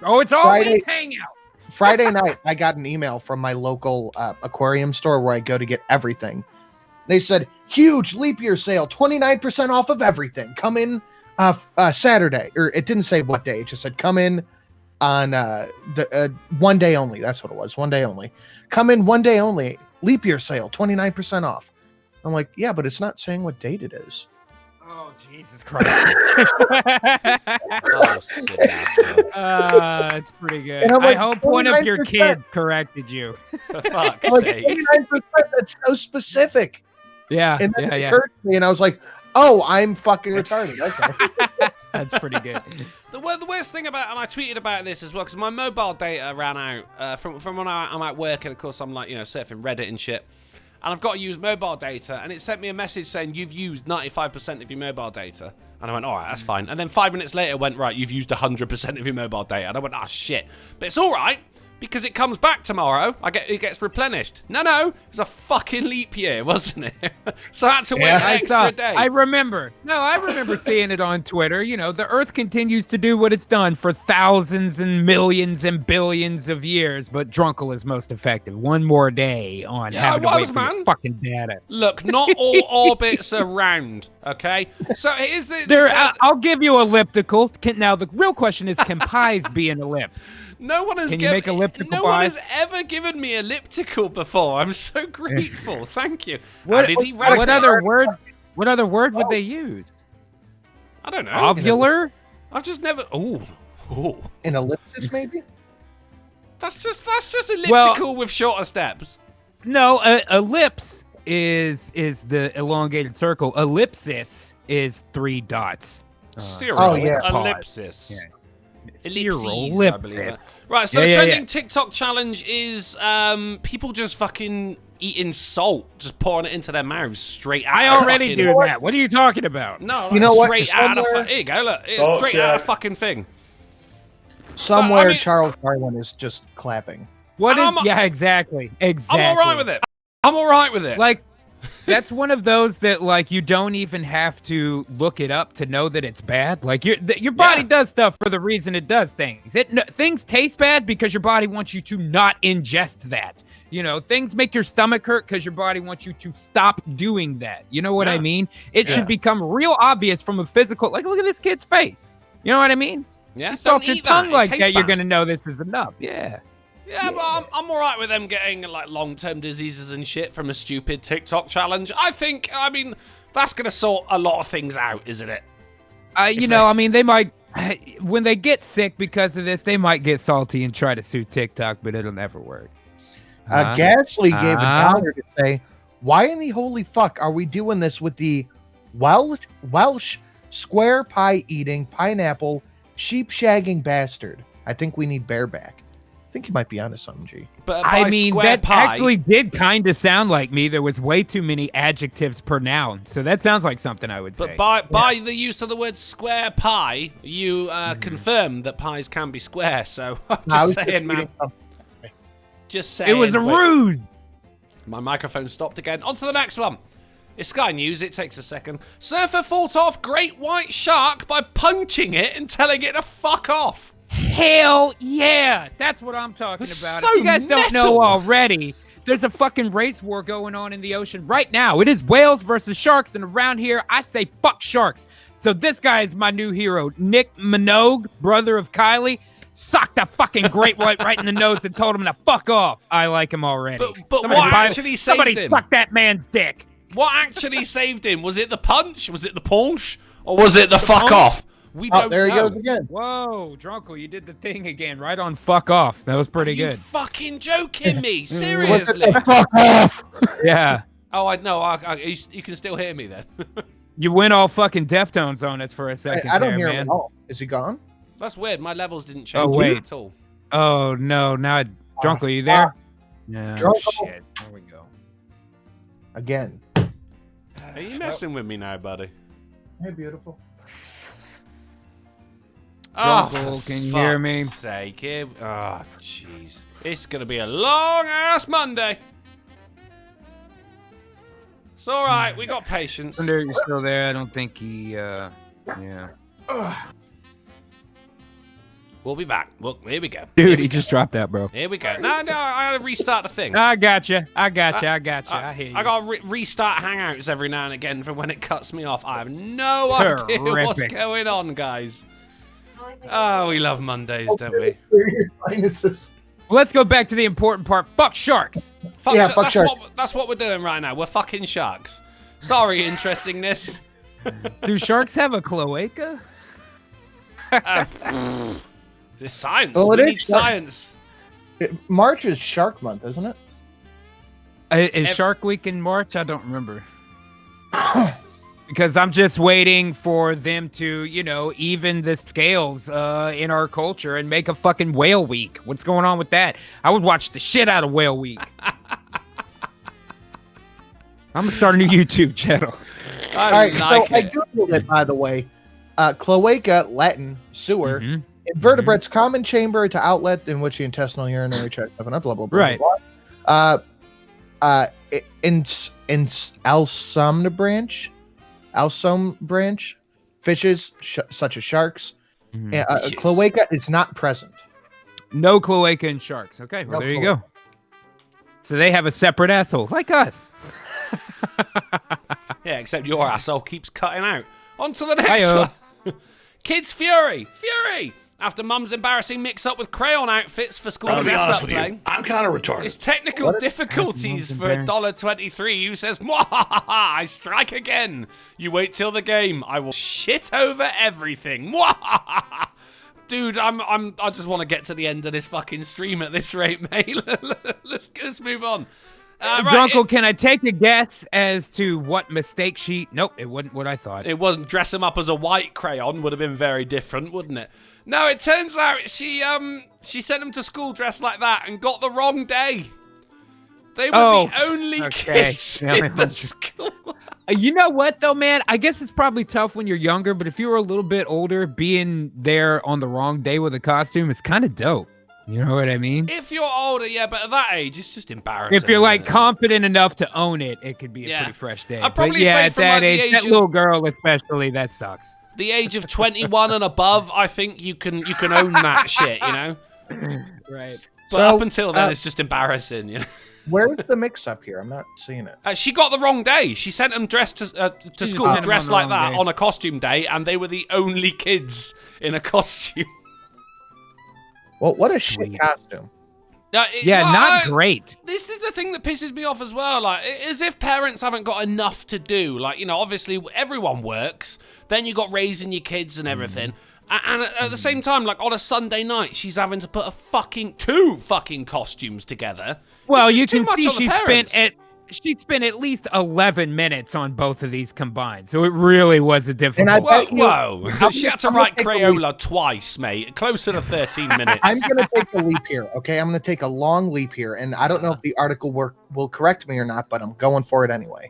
Oh, it's always Hangout. Friday night, I got an email from my local aquarium store where I go to get everything. They said, huge leap year sale, 29% off of everything. Come in Saturday. Or it didn't say what day. It just said, come in on the 1 day only. That's what it was. 1 day only. Come in 1 day only. Leap year sale, 29% off. I'm like, yeah, but it's not saying what date it is. Oh, Jesus Christ. It's pretty good. Like, I hope one of your kids corrected you. For fuck's Like, sake. 29%, that's so specific. Yeah, And then it occurred to me, and I was like, oh, I'm fucking retarded. Okay. That's pretty good. The worst thing about, and I tweeted about this as well, because my mobile data ran out from when I'm at work, and of course I'm like, surfing Reddit and shit. And I've got to use mobile data, and it sent me a message saying you've used 95% of your mobile data. And I went, all right, that's fine. And then 5 minutes later, it went, right, you've used 100% of your mobile data. And I went, shit. But it's all right, because it comes back tomorrow. It gets replenished. No, it was a fucking leap year, wasn't it? So I had to wait an extra day. I remember seeing it on Twitter. The Earth continues to do what it's done for thousands and millions and billions of years, but Drunkle is most effective. One more day on having to wait for your fucking data. Look, not all orbits are round, okay? So here's I'll give you elliptical. Now, the real question is, can pies be an ellipse? No one has one has ever given me elliptical before. I'm so grateful. Thank you. What other word would they use? I don't know. Ovular? I've just never. Oh. An ellipsis, maybe? That's just elliptical with shorter steps. No, ellipse is the elongated circle. Ellipsis is 3 dots. Ellipsis. Yeah. Ellipses, I believe. Right, so the trending TikTok challenge is people just fucking eating salt, just pouring it into their mouths straight out. I already do that. What are you talking about? No, straight out of here you go, look. It's straight out of fucking thing. Somewhere Charles Darwin is just clapping. Exactly. I'm all right with it. Like, that's one of those that, like, you don't even have to look it up to know that it's bad. Like, your body does stuff for the reason it does things. Things taste bad because your body wants you to not ingest that. Things make your stomach hurt because your body wants you to stop doing that. You know what I mean? It should become real obvious from a physical, like, look at this kid's face. You know what I mean? Yeah. You salt your tongue like that, you're going to know this is enough. Yeah. Yeah, but I'm all right with them getting, like, long-term diseases and shit from a stupid TikTok challenge. I mean, that's going to sort a lot of things out, isn't it? They might, when they get sick because of this, they might get salty and try to sue TikTok, but it'll never work. Gasly gave $1 to say, why in the holy fuck are we doing this with the Welsh square pie eating, pineapple, sheep shagging bastard? I think we need bareback. I think you might be onto something, G. But that actually did kind of sound like me. There was way too many adjectives per noun, so that sounds like something I would say. But by the use of the word square pie, you confirm that pies can be square. So I'm just saying, man. Just saying. It was a ruse. My microphone stopped again. On to the next one. It's Sky News. It takes a second. Surfer fought off great white shark by punching it and telling it to fuck off. Hell yeah! That's what I'm talking about. So if you guys don't know already, there's a fucking race war going on in the ocean right now. It is whales versus sharks, and around here, I say fuck sharks. So this guy is my new hero, Nick Minogue, brother of Kylie. Socked a fucking great white right in the nose and told him to fuck off. I like him already. But what actually saved him? Somebody suck that man's dick. What actually saved him? Was it the punch? Was it the punch? Or was it the fuck off? We don't there know. He goes again. Whoa, Drunkle, you did the thing again, right on fuck off. That was pretty good. You fucking joking me? Seriously? Fuck off. Yeah. Oh, I know. You can still hear me then. You went all fucking Deftones on us for a second. I don't hear him at all. Is he gone? That's weird. My levels didn't change at all. Oh, no. Now, Drunkle, are you there? No, shit. There we go. Again. Are you messing with me now, buddy? Hey, beautiful. Jungle, can you hear me? Sake. Oh, jeez. It's going to be a long-ass Monday. It's all right. We got patience. Wonder you're still there. I don't think he, yeah. We'll be back. Look, here we go. Dude, he just dropped that, bro. Here we go. No, I got to restart the thing. I gotcha. I hear you. I got to restart Hangouts every now and again for when it cuts me off. I have no idea what's going on, guys. Oh, we love Mondays, don't we? Well, let's go back to the important part. Fuck sharks. Fuck sharks. That's what we're doing right now. We're fucking sharks. Sorry, interestingness. Do sharks have a cloaca? There's science. Well, we need science. March is Shark Month, isn't it? Is Shark Week in March? I don't remember. Because I'm just waiting for them to, even the scales in our culture and make a fucking whale week. What's going on with that? I would watch the shit out of Whale Week. I'm gonna start a new YouTube channel. All right, so I googled it, by the way. Cloaca, Latin, sewer. Mm-hmm. Invertebrates, common chamber to outlet in which the intestinal urinary tract blah blah blah blah. Right. Blah. In Alsome branch, fishes such as sharks. Mm-hmm. Cloaca is not present. No cloaca in sharks. Okay, well, there you go. So they have a separate asshole, like us. Yeah, except your asshole keeps cutting out. On to the next one. Kids Fury. After mum's embarrassing mix-up with crayon outfits for school I'll be honest dress-up with play. you. I'm kind of retarded. It's technical difficulties for $1.23 who says, "Mwahaha, I strike again. You wait till the game. I will shit over everything. Mwahaha." Dude, I just want to get to the end of this fucking stream at this rate, mate. Let's move on. Drunkle, can I take a guess as to what mistake she... Nope, it wasn't what I thought. It wasn't dress him up as a white crayon. Would have been very different, wouldn't it? No, it turns out she sent him to school dressed like that and got the wrong day. They were the only kids in the school. You know what, though, man? I guess it's probably tough when you're younger, but if you were a little bit older, being there on the wrong day with a costume is kind of dope. You know what I mean? If you're older, yeah, but at that age, it's just embarrassing. If you're like confident enough to own it, it could be a pretty fresh day. I'd probably but yeah, say at from that like age, that little girl especially, that sucks. The age of 21 and above, I think you can own that shit, you know? Right. But up until then, it's just embarrassing, you know? Where's the mix-up here? I'm not seeing it. She got the wrong day. She sent them dressed to school dressed like that on a costume day, and they were the only kids in a costume. Well, what a shit costume. Not great. This is the thing that pisses me off as well. Like, as if parents haven't got enough to do. Like, obviously everyone works. Then you got raising your kids and everything. And at the same time, like on a Sunday night, she's having to put two fucking costumes together. Well, you can see she spent at least 11 minutes on both of these combined, so it really was a difficult. Whoa! She had to write Crayola twice, mate. Closer to 13 minutes. I'm gonna take a leap here. Okay, I'm gonna take a long leap here, and I don't know if the article will correct me or not, but I'm going for it anyway.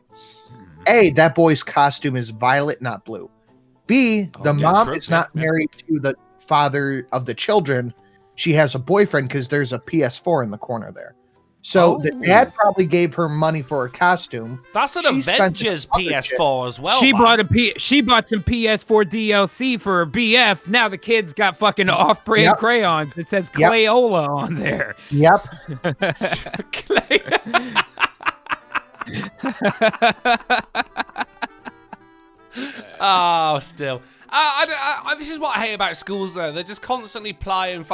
A, that boy's costume is violet, not blue. B, the mom is not married to the father of the children. She has a boyfriend because there's a PS4 in the corner there. So the dad probably gave her money for her costume. That's an Avengers PS4 as well. She bought some PS4 DLC for her BF. Now the kid's got fucking off-brand crayons. It says Crayola on there. Yep. Oh, still. This is what I hate about schools, though. They're just constantly putting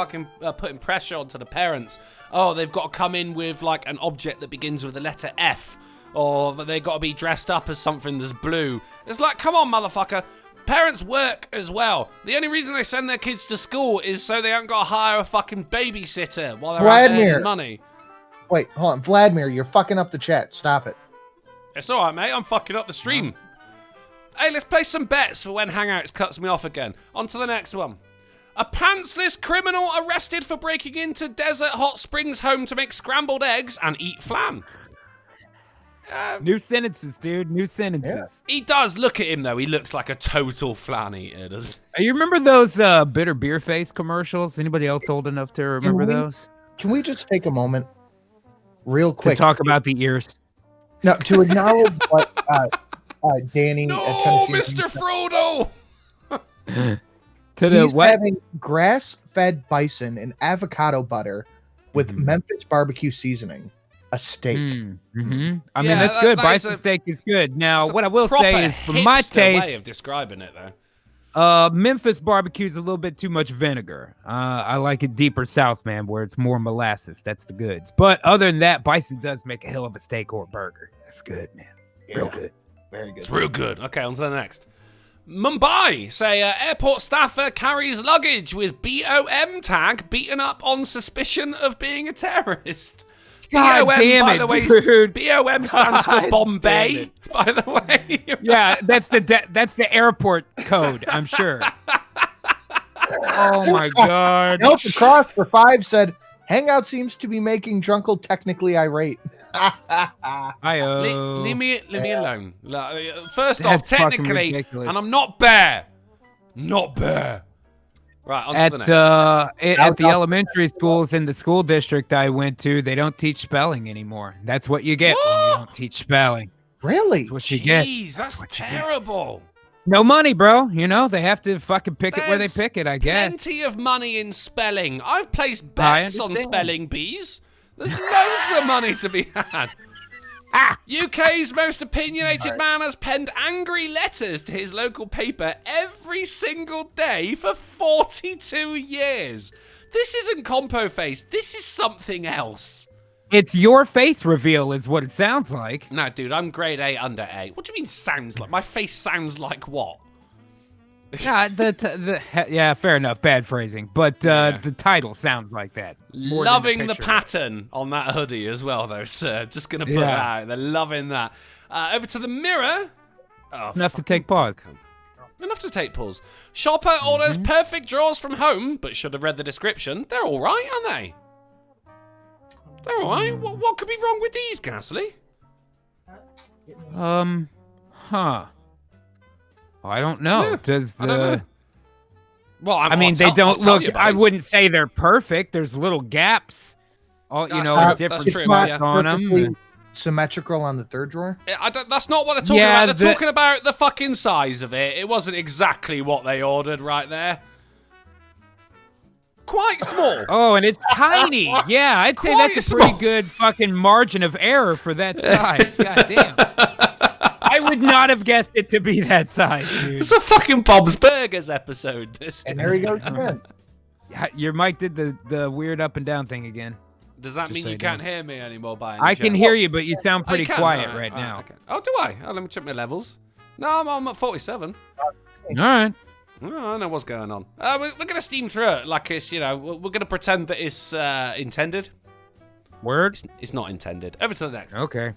pressure onto the parents. Oh, they've got to come in with, like, an object that begins with the letter F. Or they've got to be dressed up as something that's blue. It's like, come on, motherfucker. Parents work as well. The only reason they send their kids to school is so they haven't got to hire a fucking babysitter while they're out earning money. Wait, hold on. Vladimir, you're fucking up the chat. Stop it. It's all right, mate. I'm fucking up the stream. Hey, let's play some bets for when Hangouts cuts me off again. On to the next one. A pantsless criminal arrested for breaking into Desert Hot Springs home to make scrambled eggs and eat flan. New sentences, dude. New sentences. He does. Look at him, though. He looks like a total flan eater, doesn't You remember those bitter beer face commercials? Anybody else old enough to remember those? Can we just take a moment, real quick, To talk about the ears. No, to acknowledge what Danny No, at Tennessee Mr. Frodo! To the he's what? having grass-fed bison and avocado butter with Memphis barbecue seasoning. A steak. Mm-hmm. I mean, Yeah, that's good. that is Bison steak is good. Now, It's a what I will proper say is, for my hipster taste, way of describing it, though. Memphis barbecue is a little bit too much vinegar. I like it deeper south, man, where it's more molasses. That's the goods. But other than that, bison does make a hell of a steak or a burger. That's good, man. Real good. Very good. It's real good. Okay, on to the next. Mumbai say airport staffer carries luggage with BOM tag beaten up on suspicion of being a terrorist. God BOM, damn by it, the way, dude. BOM stands for God Bombay, damn it. by the way. Yeah, that's the airport code, I'm sure. Oh my god. Nope, across for 5 said, Hangout seems to be making Drunkle technically irate. Leave me alone. First off, That's fucking technically, ridiculous. and I'm not bear. Not bear. Right, on to the next. At the elementary schools in the school district I went to, they don't teach spelling anymore. That's what you get when you don't teach spelling. Really? That's what you get. Jeez, that's what you get. terrible. No money, bro. You know, they have to fucking pick it where they There's pick it, I guess. Plenty of money in spelling. I've placed I bets on understand. spelling bees. There's loads of money to be had. UK's most opinionated man has penned angry letters to his local paper every single day for 42 years. This isn't Compo Face. This is something else. It's your face reveal is what it sounds like. No, dude, I'm grade A under A. What do you mean sounds like? My face sounds like what? Yeah, fair enough. Bad phrasing. But the title sounds like that. more than Loving the picture. pattern on that hoodie as well, though, sir. Just going to put it Yeah. out. They're loving that. Over to the mirror. Oh, Enough to take pause. Enough to take pause. Shopper orders perfect drawers from home, but should have read the description. They're all right, aren't they? They're all right. What could be wrong with these, Ghastly? Huh. I don't know. Yeah, Does I don't know. the... Well, I mean, they don't look... I wouldn't say they're perfect. There's little gaps. All, you That's know, true. different That's true, spots yeah. on them. Symmetrical on the third drawer. That's not what they're talking Yeah, about. They're talking about the fucking size of it. It wasn't exactly what they ordered right there. Quite small. Oh, and it's tiny. Yeah, I'd say Quite that's a pretty small. good fucking margin of error for that size. God damn. I would not have guessed it to be that size, dude. It's a fucking Bob's Burgers episode. This And there he goes again. Your mic did the weird up and down thing again. Does that Just mean so you you can't know. hear me anymore by any I can chance? hear you, but you sound Oh, pretty you can? quiet Alright, right now. okay. Oh, do I? Oh, let me check my levels. No, I'm at 47. All right. Oh, I know what's going on. We're going to steam through it like it's, you know, we're going to pretend that it's intended. Word? It's not intended. Over to the next. Okay.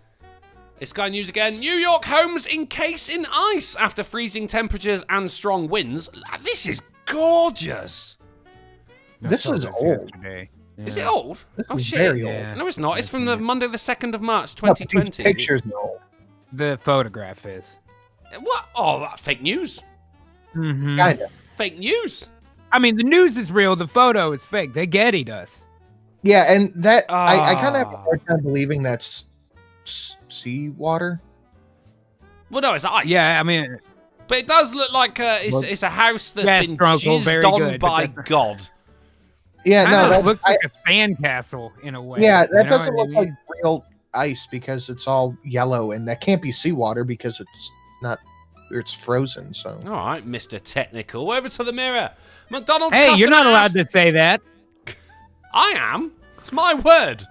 It's Sky News again. New York homes encase in ice after freezing temperatures and strong winds. This is gorgeous. This I saw is old. yesterday. Is Yeah. it old? This Oh, is shit. very old. Yeah. No, it's not. It's from the Monday the 2nd of March, No, but these 2020. pictures no. The photograph is. What? Oh, fake news. Mm-hmm. Kinda. Fake news. I mean, the news is real. The photo is fake. They gettied us. Yeah, and that I kind of have a Ah. hard time believing that's seawater. Well, no, it's ice. Yeah, I mean, But it does look like Well, it's a house that's yes, been Drunkle, very jizzed on good, but by that's- God. Yeah, kind no, of that, looks like a sandcastle in a way. yeah, you that know doesn't what I look like mean? real ice because it's all yellow, and that can't be seawater because it's not. It's frozen. So All right, Mr. Technical. Over to the mirror. McDonald's Hey, you're customer not allowed asked- to say that. I am. It's my word.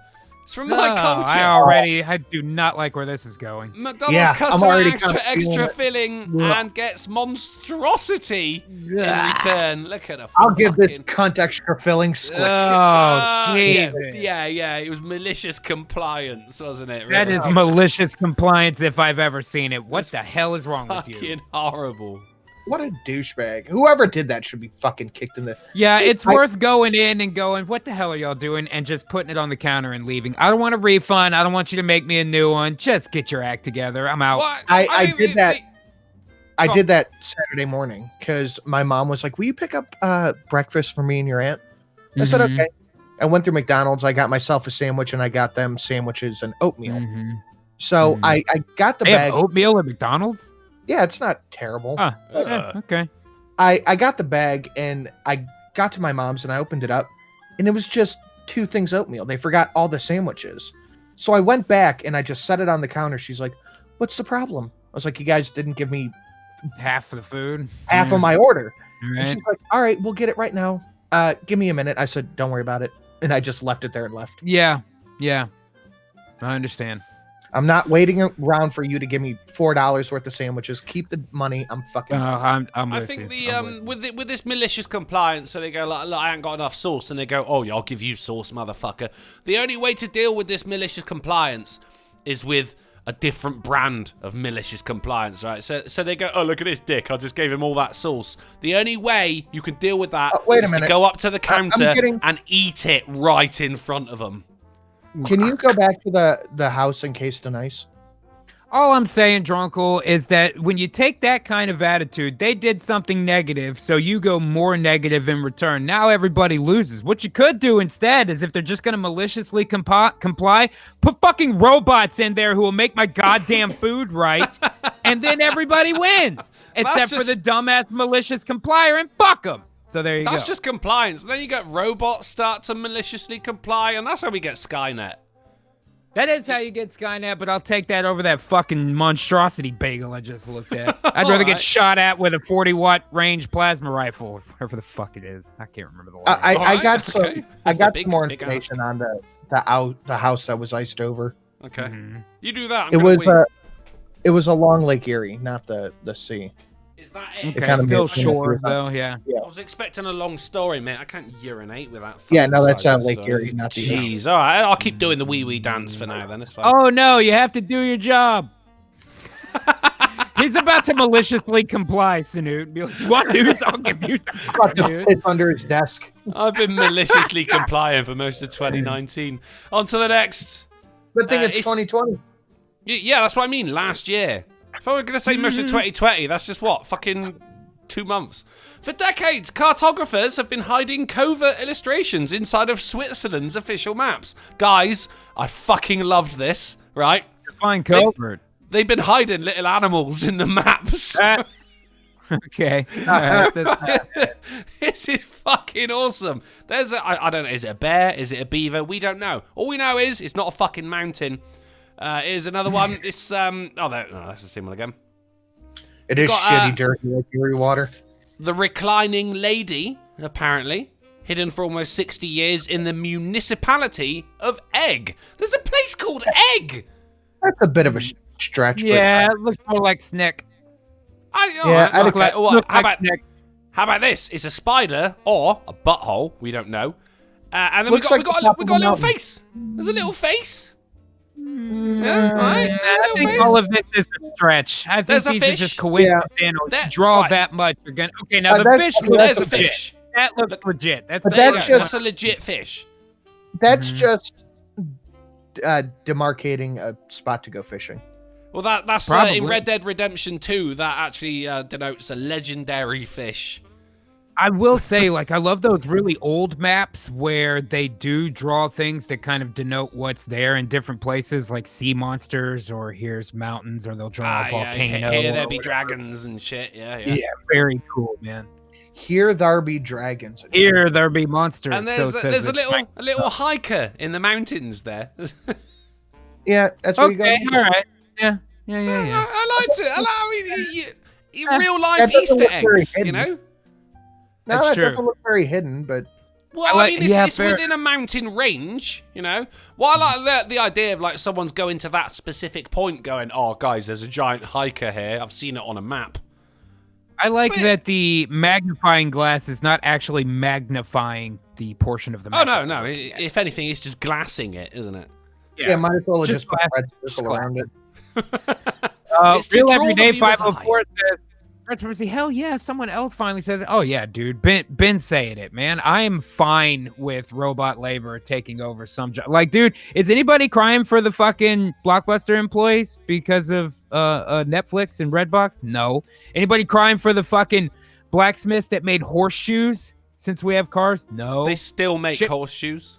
It's from my No, culture. I do not like where this is going. McDonald's Yeah, I'm customer already asks for kinda feeling extra it. filling Yeah. and gets monstrosity in return. Look at her. I'll give this fucking- cunt extra filling squished. Oh, yeah, Jesus. yeah. It was malicious compliance, wasn't it? That really? is malicious compliance if I've ever seen it. What the hell is wrong with you? fucking horrible. What a douchebag. Whoever did that should be fucking kicked in the... Yeah, it's worth going in and going, what the hell are y'all doing? And just putting it on the counter and leaving. I don't want a refund. I don't want you to make me a new one. Just get your act together. I'm out. What? I mean, did that. I did that Saturday morning because my mom was like, will you pick up breakfast for me and your aunt? I said, Mhm. okay. I went through McDonald's. I got myself a sandwich and I got them sandwiches and oatmeal. Mhm. So Mhm. I got the They have bag. oatmeal at McDonald's? Yeah, it's not terrible. Huh. Yeah, okay. I got the bag and I got to my mom's and I opened it up and it was just 2 things oatmeal. They forgot all the sandwiches. So I went back and I just set it on the counter. She's like, what's the problem? I was like, you guys didn't give me Half of the food. half of my order. All And right. she's like, all right, we'll get it right now. Give me a minute. I said, don't worry about it. And I just left it there and left. Yeah. I understand. I'm not waiting around for you to give me $4 worth of sandwiches. Keep the money. I'm fucking. I'm I with think you. I'm with you. with this malicious compliance, so they go like, look, I ain't got enough sauce, and they go, oh yeah, I'll give you sauce, motherfucker. The only way to deal with this malicious compliance is with a different brand of malicious compliance, right? So they go, oh, look at this dick, I just gave him all that sauce. The only way you can deal with that Wait a is to minute. go up to the counter getting- and eat it right in front of them. Can you go back to the house in case the nice? All I'm saying, Drunkle, is that when you take that kind of attitude, they did something negative, so you go more negative in return. Now everybody loses. What you could do instead is if they're just going to maliciously comply, put fucking robots in there who will make my goddamn food right, and then everybody wins. Except for just- the dumbass malicious complier, and fuck them. So there you go. That's just compliance. Then you get robots start to maliciously comply, and that's how we get Skynet. That is how you get Skynet, but I'll take that over that fucking monstrosity bagel I just looked at. I'd rather get Alright. shot at with a 40-watt range plasma rifle, or whatever the fuck it is. I can't remember the line. I Alright, got some. okay. I That's a got big- some more big information on the house that was iced over. Okay. Mhm. You do that. I'm It gonna was wait. it was along Lake Erie, not the sea. Is that it? Okay, kinda still makes me shore, feel- though, yeah. I was expecting a long story, mate. I can't urinate with that. Yeah, fucking no, that's size of Lake stuff. Erie, not the ocean. Jeez, all right. I'll keep doing the wee dance for now. Then it's fine. Oh, no, you have to do your job. He's about to maliciously comply, Sanute. Be like, you want news? I'll give you some Got the news. fist under his desk. I've been maliciously compliant for most of 2019. On to the next. Good thing it's it's- 2020. Yeah, that's what I mean. Last year. If I were going to say most of 2020, that's just what? Fucking 2 months. For decades, cartographers have been hiding covert illustrations inside of Switzerland's official maps. Guys, I fucking loved this, right? Fine covert. They've been hiding little animals in the maps. Okay. All right, that's- This is fucking awesome. There's I don't know, is it a bear? Is it a beaver? We don't know. All we know is it's not a fucking mountain. Here's another one. It's that's the same one again. It is got, shitty, dirty Lake Erie water. The reclining lady, apparently, hidden for almost 60 years in the municipality of Egg. There's a place called Egg. That's a bit of a stretch. yeah, it looks more like Snick. I'd look like, Look how like about Snick. How about this? It's a spider or a butthole. We don't know. And then Looks we like got the top a of a little mountain. face. There's a little face. Yeah, right. I think all of this is a stretch. I think There's a these are fish. just coincidental. That- You draw right. that much, you're gonna. Okay, now the that's- fish that's looks There's a legit. fish. That looks legit. That's But the There you that's go. just- That's a legit fish. That's just demarcating a spot to go fishing. Well, that's in Probably. Red Dead Redemption 2. That actually denotes a legendary fish. I will say, like, I love those really old maps where they do draw things that kind of denote what's there in different places, like sea monsters, or here's mountains, or they'll draw a volcano. Here there or be whatever. dragons and shit. Yeah. Yeah, very cool, man. Here there be dragons. Here there be monsters. And so there's says a it. little hiker in the mountains there. Yeah, that's where Okay, you go. all right. Yeah. I liked it. I mean, real life That doesn't Easter look very eggs, you hidden. know? No, That's that true. doesn't look very hidden, but Well, like- I mean, it's, yeah, it's fair. within a mountain range, you know? Well, I like the idea of, like, someone's going to that specific point going, oh, guys, there's a giant hiker here. I've seen it on a map. I like But- that the magnifying glass is not actually magnifying the portion of the Oh, map. no. If anything, it's just glassing it, isn't it? yeah, might as well have Just just put a glass- red just circle around glass. it. It's to Real draw the Everyday viewer's 504 says, Mercy, hell yeah, someone else finally says, oh yeah, dude, Ben saying it, man. I am fine with robot labor taking over some job. Like, dude, is anybody crying for the fucking Blockbuster employees because of Netflix and Redbox? No. Anybody crying for the fucking blacksmiths that made horseshoes since we have cars? No. They still make horseshoes.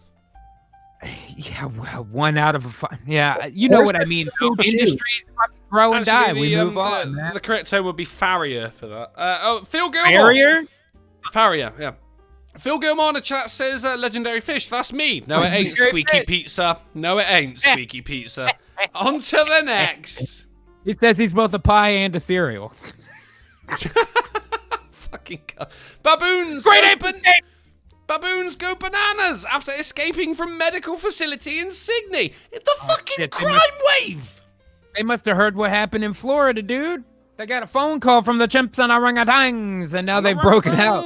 Yeah, well, one out of yeah, you know what I mean. Industries fucking grow and die. We move on. The correct term would be farrier for that. Phil Gilmore. Farrier? Farrier, yeah. Phil Gilmore in the chat says legendary fish. That's me. No, it ain't Squeaky Pizza. No, it ain't Squeaky Pizza. On to the next. He says he's both a pie and a cereal. Fucking God. Baboons go bananas after escaping from medical facility in Sydney. It's the fucking crime wave. They must have heard what happened in Florida, dude. They got a phone call from the chimps and orangutans, and now they've broken out.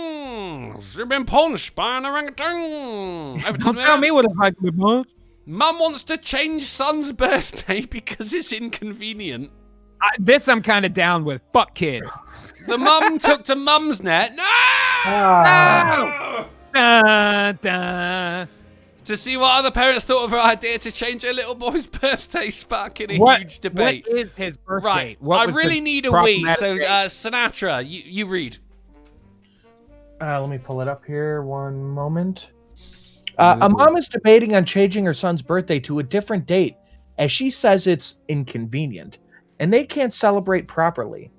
They've been punched by an orangutan. Don't tell me what it's like with mom. Mum wants to change son's birthday because it's inconvenient. This I'm kind of down with. Fuck kids. The mum took to Mumsnet. No! To see what other parents thought of her idea to change her little boy's birthday, sparking a huge debate. What is his birthday? Right, I really need a wee, so Sinatra, you read. Let me pull it up here. One moment. A mom is debating on changing her son's birthday to a different date, as she says it's inconvenient, and they can't celebrate properly.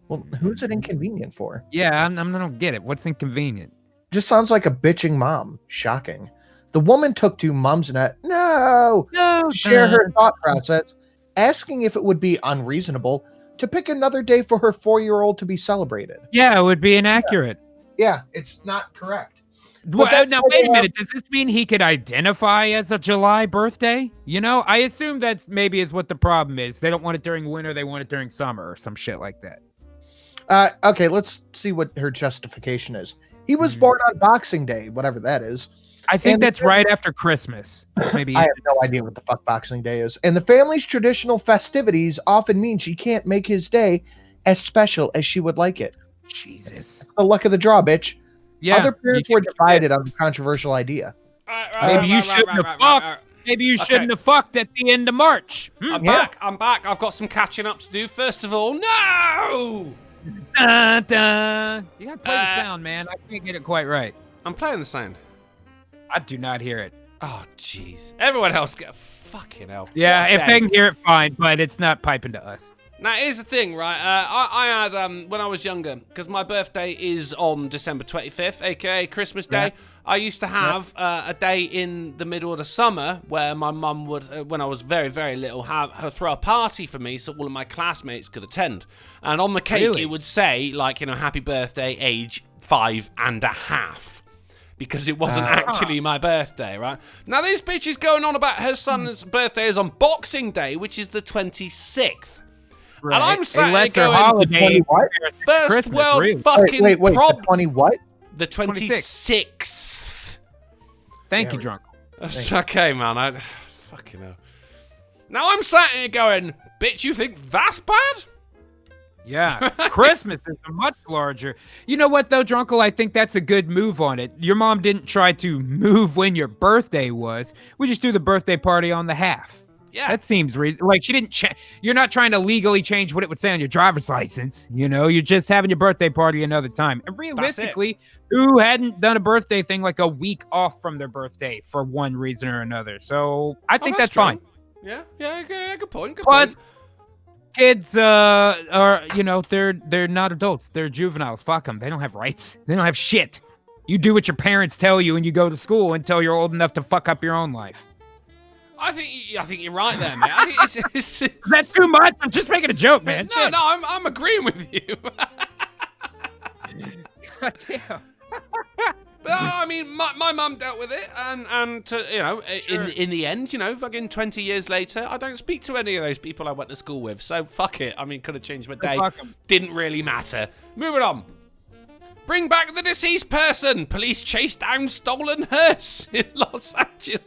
Well, who's it inconvenient for? Yeah, I don't get it. What's inconvenient? Just sounds like a bitching mom. Shocking. The woman took to Mumsnet to share her thought process, asking if it would be unreasonable to pick another day for her 4-year-old to be celebrated. Yeah, it would be inaccurate. Yeah, it's not correct. Well, now, wait a minute. Does this mean he could identify as a July birthday? You know, I assume that's maybe is what the problem is. They don't want it during winter. They want it during summer or some shit like that. Okay, let's see what her justification is. He was born on Boxing Day, whatever that is. I think that's right after Christmas. Maybe I have no idea what the fuck Boxing Day is. And the family's traditional festivities often mean she can't make his day as special as she would like it. Jesus. The luck of the draw, bitch. Yeah. Other parents were divided on the controversial idea. Maybe you shouldn't have fucked. Maybe you shouldn't have fucked at the end of March. I'm back. I've got some catching up to do. First of all, no! Dun, dun. You gotta play the sound, man. I can't get it quite right. I'm playing the sound. I do not hear it. Oh, jeez. Everyone else get fucking hell. Yeah, if they can hear it, fine, but it's not piping to us. Now, here's the thing, right? I had, when I was younger, because my birthday is on December 25th, a.k.a. Christmas Day, I used to have a day in the middle of the summer where my mum would, when I was very, very little, have her throw a party for me so all of my classmates could attend. And on the cake, it would say, like, you know, happy birthday, age 5.5. Because it wasn't actually my birthday, right? Now, this bitch is going on about her son's birthday is on Boxing Day, which is the 26th. Right. And I'm sat here going, first Christmas, world really. fucking wait, problem. The 20 what? The 26th. Thank you, Drunk. That's okay, man. I fucking hell. Now I'm sat here going, bitch, you think that's bad? Yeah, Christmas is much larger. You know what, though, Drunkle? I think that's a good move on it. Your mom didn't try to move when your birthday was. We just do the birthday party on the half. Yeah. That seems reasonable. Like, she didn't you're not trying to legally change what it would say on your driver's license. You know, you're just having your birthday party another time. And realistically, who hadn't done a birthday thing like a week off from their birthday for one reason or another? So I think that's fine. Yeah, good point. Plus, kids are, you know, they're not adults. They're juveniles. Fuck them. They don't have rights. They don't have shit. You do what your parents tell you when you go to school until you're old enough to fuck up your own life. I think you're right there, man. I think it's Is that too much? I'm just making a joke, man. No, I'm agreeing with you. God damn. I mean, my mum dealt with it, and to, you know, in the end, you know, fucking 20 years later, I don't speak to any of those people I went to school with, so fuck it. I mean, could have changed my day. Didn't really matter. Moving on. Bring back the deceased person. Police chase down stolen hearse in Los Angeles.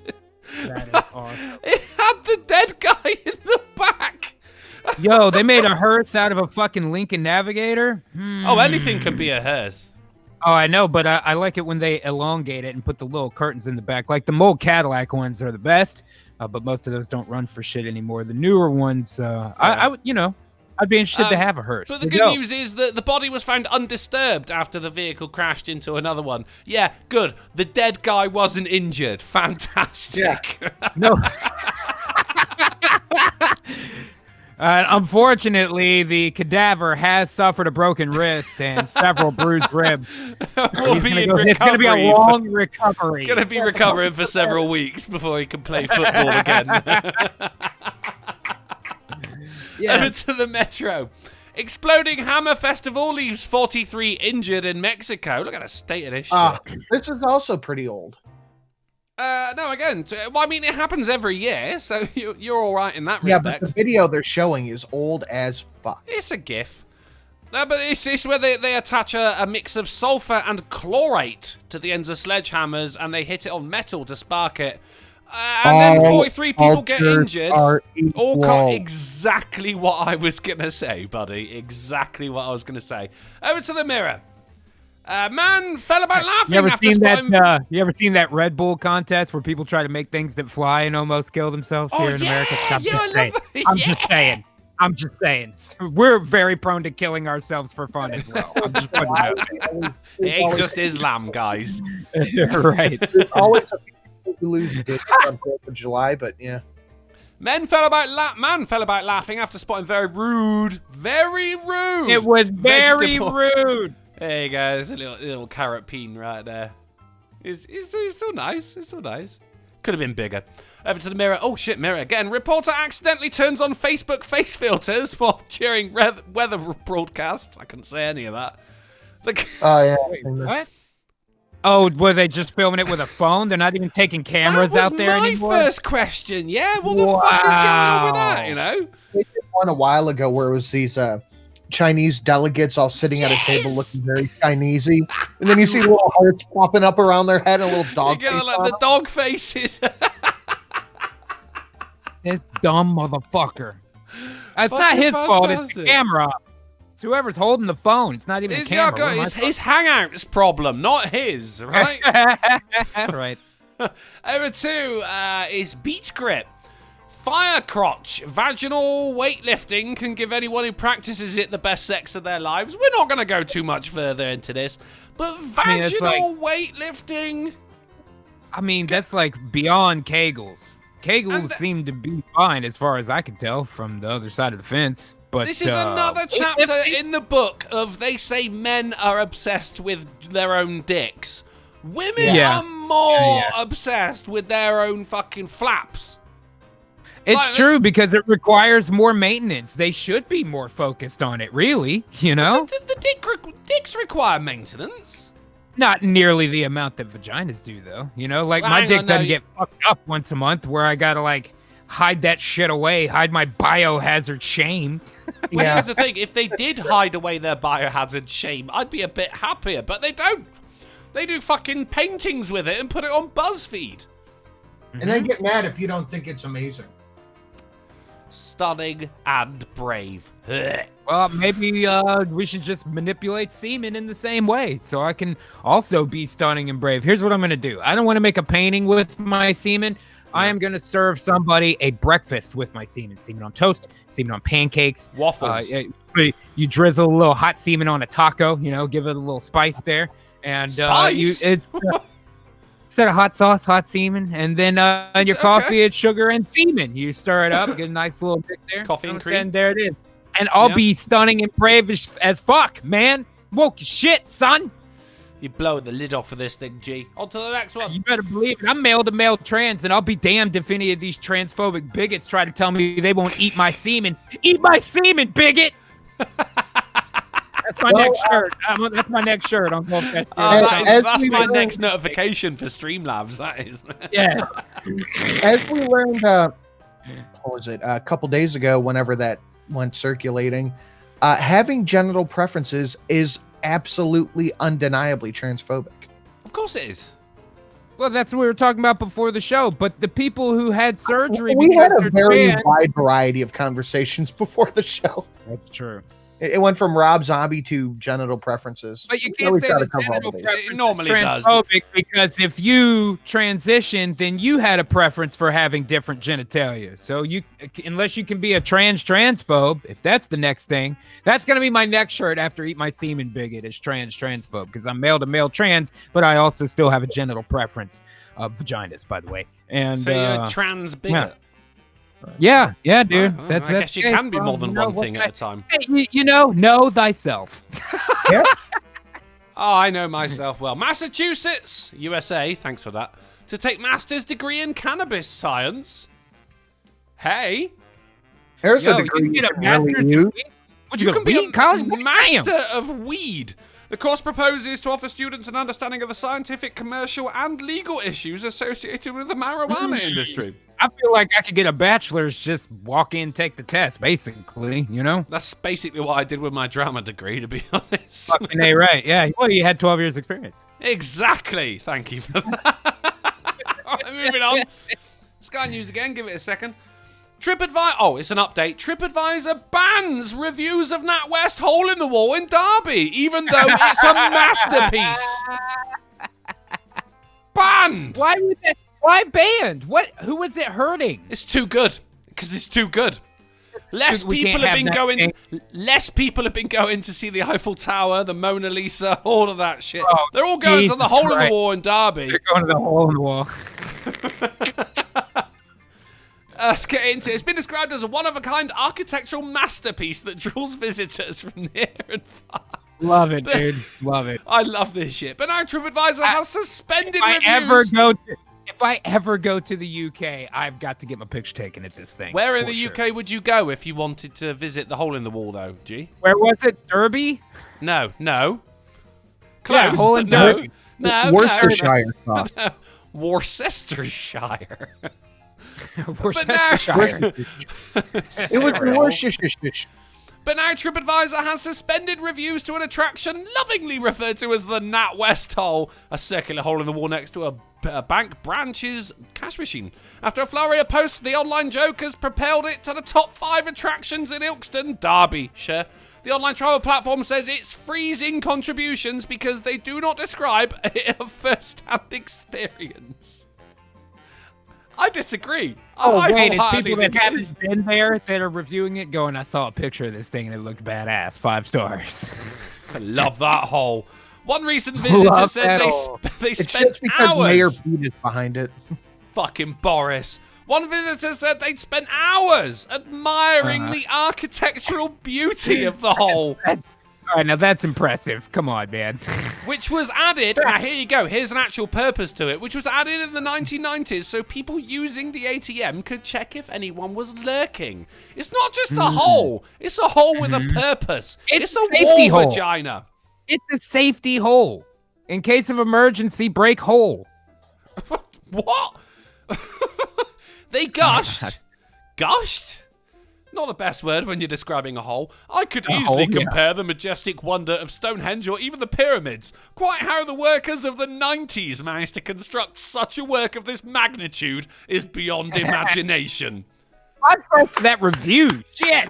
That is awesome. It had the dead guy in the back. Yo, they made a hearse out of a fucking Lincoln Navigator. Oh, anything can be a hearse. Oh, I know, but I like it when they elongate it and put the little curtains in the back. Like the mold Cadillac ones are the best, but most of those don't run for shit anymore. The newer ones, I would, I'd be interested to have a hearse. But the good news is that the body was found undisturbed after the vehicle crashed into another one. Yeah, good. The dead guy wasn't injured. Fantastic. Yeah. No. Unfortunately, the cadaver has suffered a broken wrist and several bruised ribs. It's going to be a long recovery. He's going to be recovering for several weeks before he can play football again. Over to the Metro. Exploding Hammer Festival leaves 43 injured in Mexico. Look at the state of this shit. This is also pretty old. No, again, well, I mean, it happens every year, so you're all right in that Yeah, respect. but the video they're showing is old as fuck. It's a GIF. But it's where they attach a mix of sulfur and chlorate to the ends of sledgehammers, and they hit it on metal to spark it. And then 43 people get injured. All exactly what I was going to say, buddy. Exactly what I was going to say. Over to the Mirror. Man fell about laughing after spotting... You ever seen that Red Bull contest where people try to make things that fly and almost kill themselves here in America? I'm just saying. We're very prone to killing ourselves for fun as well. I'm just putting it out there. It ain't just Islam, guys. Right. There's always a people who lose dicks on 4th of July, but yeah. Man fell about laughing after spotting very rude. It was very rude. Hey guys, a little carrot peen right there. It's so nice. It's so nice. Could have been bigger. Over to the Mirror. Oh shit, Mirror again. Reporter accidentally turns on Facebook face filters while during weather broadcast. I couldn't say any of that. Oh yeah. Wait, what? Oh, were they just filming it with a phone? They're not even taking cameras out there anymore? That was my first question. Yeah, what the fuck is going on with that, you know? They did one a while ago where it was these Chinese delegates all sitting at a table looking very Chinesey. And then you see little hearts popping up around their head and a little dog face. Like the dog faces. This dumb motherfucker. It's not his fault. It's the camera. It's whoever's holding the phone. It's not even the camera. It's his Hangouts problem, not his, right? Right. Over to is Beach Grip. Fire crotch. Vaginal weightlifting can give anyone who practices it the best sex of their lives. We're not going to go too much further into this, but vaginal weightlifting. I mean, that's like beyond Kegels. Kegels seem to be fine as far as I can tell from the other side of the fence. But this is another chapter in the book of they say men are obsessed with their own dicks. Women are more obsessed with their own fucking flaps. It's true because it requires more maintenance. They should be more focused on it, really, you know? The dicks require maintenance. Not nearly the amount that vaginas do, though. You know, like my dick doesn't get fucked up once a month where I gotta, like, hide that shit away, hide my biohazard shame. Well, here's the thing. If they did hide away their biohazard shame, I'd be a bit happier, but they don't. They do fucking paintings with it and put it on BuzzFeed. And then get mad if you don't think it's amazing. Stunning and brave. Well, maybe we should just manipulate semen in the same way so I can also be stunning and brave. Here's what I'm going to do. I don't want to make a painting with my semen. I am going to serve somebody a breakfast with my semen. Semen on toast, semen on pancakes. Waffles. You drizzle a little hot semen on a taco, you know, give it a little spice there. And it's instead of hot sauce, hot semen. And then in your coffee, it's sugar and semen. You stir it up, get a nice little mix there. Coffee and cream. And there it is. And I'll be stunning and brave as fuck, man. Woke as shit, son. You're blowing the lid off of this thing, G. On to the next one. You better believe it. I'm male to male trans, and I'll be damned if any of these transphobic bigots try to tell me they won't eat my semen. Eat my semen, bigot! That's my next shirt. That's my next shirt on Golf Fest. That's my next notification for Streamlabs, that is. Yeah. As we learned, what was it, a couple days ago, whenever that went circulating, having genital preferences is absolutely undeniably transphobic. Of course it is. Well, that's what we were talking about before the show. But the people who had surgery We because had a they're very trans- wide variety of conversations before the show. That's true. It went from Rob Zombie to genital preferences. But you We can't really say try the to cover all genital the bases. preference It normally is does. transphobic because if you transition, then you had a preference for having different genitalia. So you, unless you can be a transphobe, if that's the next thing, that's gonna be my next shirt after Eat My Semen Bigot is transphobe because I'm male to male trans, but I also still have a genital preference of vaginas, by the way. And So you're a trans bigot. yeah, dude. Oh, that's I guess you gay, can be bro. more than You know one what thing at a time. Hey, you know thyself. Yeah. Oh, I know myself well. Massachusetts, USA, thanks for that, to take master's degree in cannabis science. Hey, Here's Yo, a you degree can get a can really master's use. degree. Would you go can to be weed a college? master Damn. of weed. The course proposes to offer students an understanding of the scientific, commercial, and legal issues associated with the marijuana industry. I feel like I could get a bachelor's, just walk in, take the test, basically, you know? That's basically what I did with my drama degree, to be honest. Fucking A, right. Yeah. Well, you had 12 years experience. Exactly. Thank you for that. All right, moving on. Sky News again. Give it a second. TripAdvisor. Oh, it's an update. TripAdvisor bans reviews of NatWest Hole in the Wall in Derby, even though it's a masterpiece. Banned. Why would that? Why banned? What? Who was it hurting? It's too good. Because it's too good. Less We people can't have have been that going. thing. Less people have been going to see the Eiffel Tower, the Mona Lisa, all of that shit. Oh, They're all going to the Jesus Hole in the Christ. Wall in Derby. You're going to the hole in the wall. Let's get into it. It's been described as a one-of-a-kind architectural masterpiece that draws visitors from near and far. Love it, dude. Love it. I love this shit. But now TripAdvisor has suspended If I reviews. ever go to the UK, I've got to get my picture taken at this thing. Where in for the sure. UK would you go if you wanted to visit the Hole in the Wall, though, G? Where was it? Derby? No. Yeah, Close, Hole but in no. Derby. No, Worcestershire sauce. no. Worcestershire. Worcestershire. It was Worcestershire. But now TripAdvisor has suspended reviews to an attraction lovingly referred to as the NatWest Hole, a circular hole in the wall next to a bank branch's cash machine. After a flurry of posts, the online joke has propelled it to the top 5 attractions in Ilkeston, Derbyshire. The online travel platform says it's freezing contributions because they do not describe a first-hand experience. I disagree. Oh, I wait, it's wholeheartedly people that think it is. haven't been there that are reviewing it going, I saw a picture of this thing and it looked badass. 5 stars. I love that hole. One recent visitor Love said that they, hole. they It's spent just because hours. Mayor Pete is behind it. Fucking Boris. One visitor said they'd spent hours admiring the architectural beauty of the hole, All right, now that's impressive. Come on, man. which was added. Now, here you go. Here's an actual purpose to it, which was added in the 1990s so people using the ATM could check if anyone was lurking. It's not just a hole, it's a hole with a purpose. It's It's a a safety wall hole. vagina. It's a safety hole. In case of emergency, break hole. What? They gushed. Gushed? Not the best word when you're describing a hole. I could easily hole, yeah. compare the majestic wonder of Stonehenge or even the pyramids. Quite how the workers of the 90s managed to construct such a work of this magnitude is beyond imagination. I'm supposed to that review. Shit.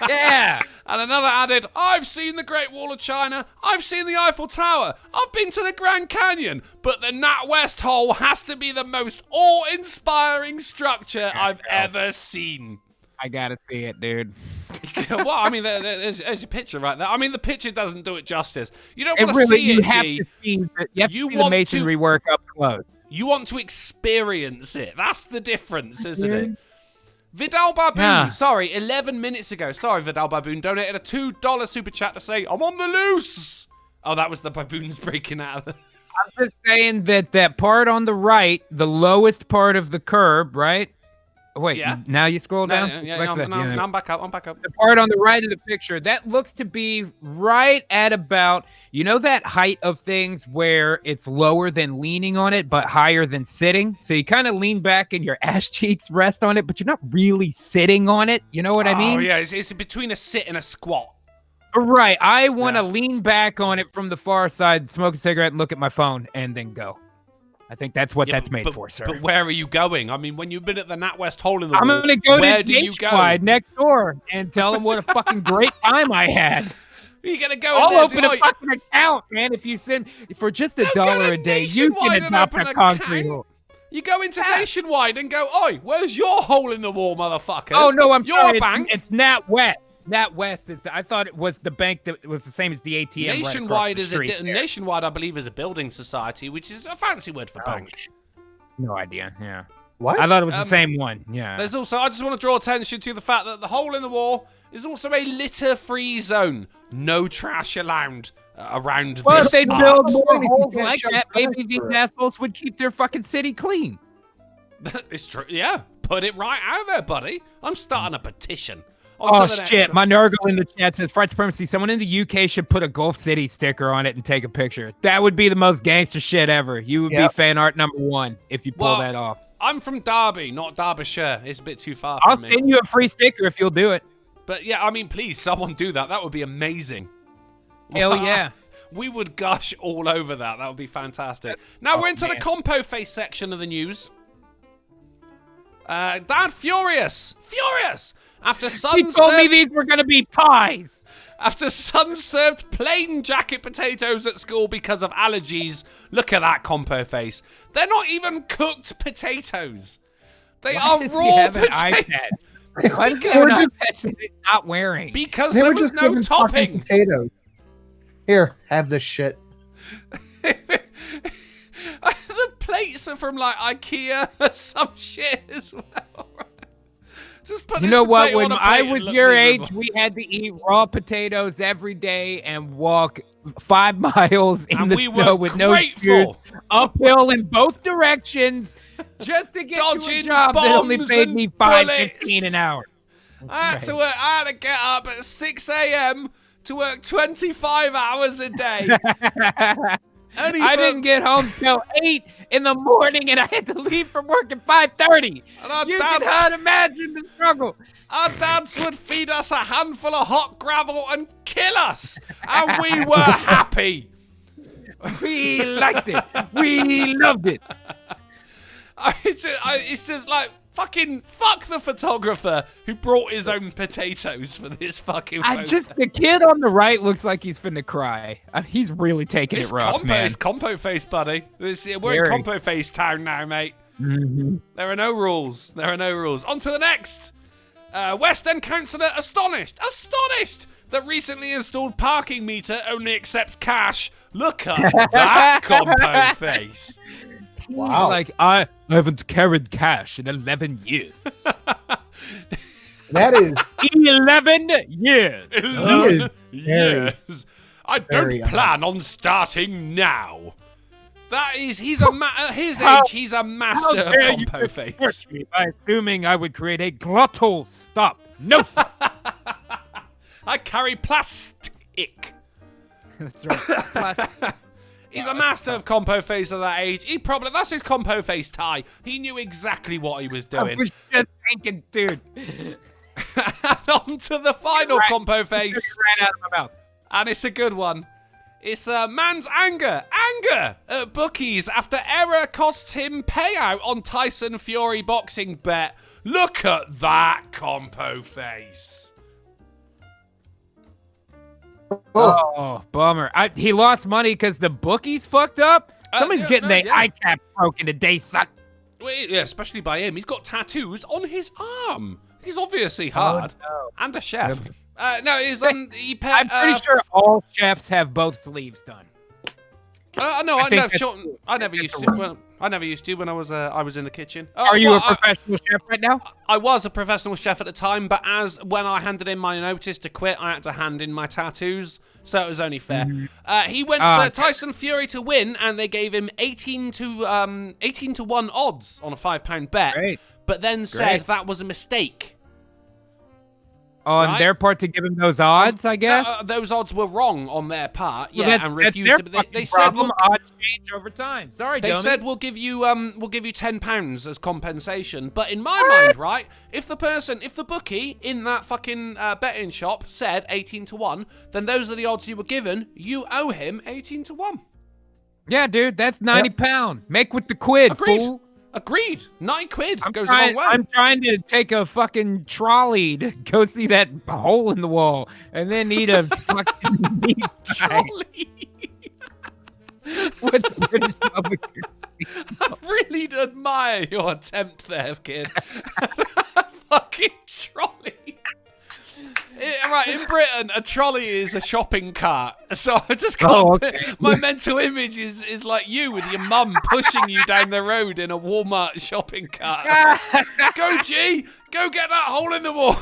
Yeah. And another added, I've seen the Great Wall of China, I've seen the Eiffel Tower, I've been to the Grand Canyon, but the NatWest Hole has to be the most awe-inspiring structure I've ever seen. I gotta see it, dude. Well, I mean, there's a picture right there. I mean, the picture doesn't do it justice. You don't It want to really, see you it, have G. to see, you have You to see the want masonry work up close. You want to experience it. That's the difference, isn't it? Mhm. Vidal Baboon, Yeah. sorry, 11 minutes ago. Sorry, Vidal Baboon donated a $2 super chat to say, I'm on the loose. Oh, that was the baboons breaking out of the... I'm just saying that part on the right, the lowest part of the curb, right? Wait, Yeah. now you scroll down? I'm back up. I'm back up. The part on the right of the picture, that looks to be right at about, you know that height of things where it's lower than leaning on it, but higher than sitting? So you kind of lean back and your ass cheeks rest on it, but you're not really sitting on it. You know what I mean? Oh, yeah, it's between a sit and a squat. Right. I want to Yeah. lean back on it from the far side, smoke a cigarette, and look at my phone, and then go. I think that's what Yeah, that's made but, for, sir. But where are you going? I mean, when you've been at the NatWest hole in the I'm wall, going to go where to do you go? Nationwide next door and tell them what a fucking great time I had. You're going to go I'll in there open a fucking account, man. If you send for just $1 a day, you can Nationwide and adopt open a an concrete account. hole. You go into Nationwide and go, oi, where's your hole in the wall, motherfuckers? Oh no, I'm your sorry. bank. It's NatWest. NatWest is I thought it was the bank that was the same as the ATM. Nationwide right is Nationwide, I believe, is a building society, which is a fancy word for bank. No idea. Yeah. What? I thought it was the same one. Yeah. There's also, I just want to draw attention to the fact that the hole in the wall is also a litter-free zone. No trash allowed around Well, this if they park. build more Well, holes you can't like shove that, trash maybe these through it. assholes would keep their fucking city clean. It's true. Yeah, put it right out there, buddy. I'm starting a petition. On Oh to the shit! next- My Nurgle in the chat says, "Fright Supremacy. Someone in the UK should put a Gulf City sticker on it and take a picture. That would be the most gangster shit ever. You would be fan art #1 if you pull Well, that off. I'm from Derby, not Derbyshire. It's a bit too far I'll from me. send you a free sticker if you'll do it. But yeah, I mean, please, someone do that. That would be amazing. Hell yeah! We would gush all over that. That would be fantastic. Now we're into the compo face section of the news. Dad, furious. After son He told me served, these were gonna be pies. after son served plain jacket potatoes at school because of allergies. Look at that compo face. They're not even cooked potatoes. They Why are does he raw have an potatoes. iPad? Why does he They have were an just- iPad that he's not wearing? Because They there were was just no given fucking topping. potatoes. Here, have this shit. The plates are from like IKEA or some shit as well. Just put You this know what? potato When on a I plate and was look your miserable. age, we had to eat raw potatoes every day and walk 5 miles in And the we snow were with no shoes, grateful. uphill in both directions, just to get you a Dodging job that only bombs paid and me bullets. $5.15 an hour. I had to get up at 6 a.m. to work 25 hours a day. Only I for- didn't get home till 8 in the morning, and I had to leave from work at 5:30. And our You dads- can hard imagine the struggle. Our dads would feed us a handful of hot gravel and kill us. And we were happy. We liked it. We loved it. It's just like, fucking fuck the photographer who brought his own potatoes for this fucking photo. The kid on the right looks like he's finna cry. He's really taking It's it rough, man. It's compo face, buddy. We're in Very. compo face town now, mate. Mhm. There are no rules. On to the next. West End councillor astonished that recently installed parking meter only accepts cash. Look at that compo face. Wow. Like, I haven't carried cash in 11 years. That is 11 years. very- Yes. I very don't plan on starting now. That is, he's a his How- age, he's a How master of dare you compo face. reproach me by assuming I would create a glottal stop. No, sir. I carry plastic. That's right. Plastic. He's a master of compo face at that age. That's his compo face tie. He knew exactly what he was I doing. was just thinking, dude. And on to the final Right. compo It face. ran out of my mouth. And it's a good one. It's a man's anger at bookies after error costs him payout on Tyson Fury boxing bet. Look at that compo face. Oh, bummer. He lost money because the bookies fucked up? Somebody's yeah, getting no, their yeah. eye cap broken today, son. Well, yeah, especially by him. He's got tattoos on his arm. He's obviously hard. no. And a chef. No, he's he I'm pretty sure all chefs have both sleeves done. No, I think no, that's- sure, I never that's used a to. rule. Well, I never used to when I was in the kitchen. Are you well, a professional chef right now? I was a professional chef at the time, but when I handed in my notice to quit, I had to hand in my tattoos, so it was only fair. He went for Tyson Fury to win, and they gave him 18 to 1 odds on a £5 bet. Great. But then said that was a mistake. On Right. their part to give him those odds, I guess? Those odds were wrong on their part, Well, yeah, that's and refused their to. They fucking said, problem. look, Odds change over time. Sorry, they dummy. said we'll give you £10 as compensation. But in my mind, right, if the bookie in that fucking betting shop said 18 to 1, then those are the odds you were given. You owe him 18 to 1. Yeah, dude, that's 90 pound. Make with the quid, Agreed. fool. Agreed. 90 quid goes trying, a long way. I'm trying to take a fucking trolley to go see that hole in the wall and then eat a fucking meat pie. Trolley. What's the British public? I really admire your attempt there, kid. Fucking trolley. Right, in Britain, a trolley is a shopping cart. So I just can't. My mental image is like you with your mum pushing you down the road in a Walmart shopping cart. Go, G! Go get that hole in the wall.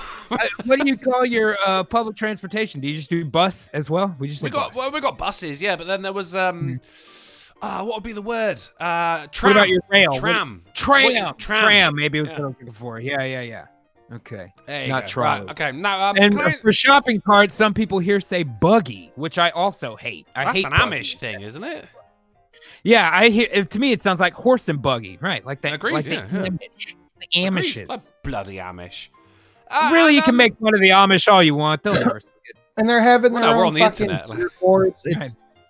What do you call your public transportation? Do you just do bus as well? We got buses, yeah, but then there was what would be the word? Tram. What about your rail? Tram. Tram. Maybe it was what I was looking for. Yeah. Okay. Not trolley. Right, okay. Now, and for shopping carts, some people here say buggy, which I also hate. I hate an Amish thing, isn't it? Yeah, I hear. To me, it sounds like horse and buggy, right? Like that. Agreed, like yeah, the Amish. The Amishes. Like bloody Amish. Really, you can make fun of the Amish all you want. They'll never. And they're having their we're own on the fucking internet. beard wars.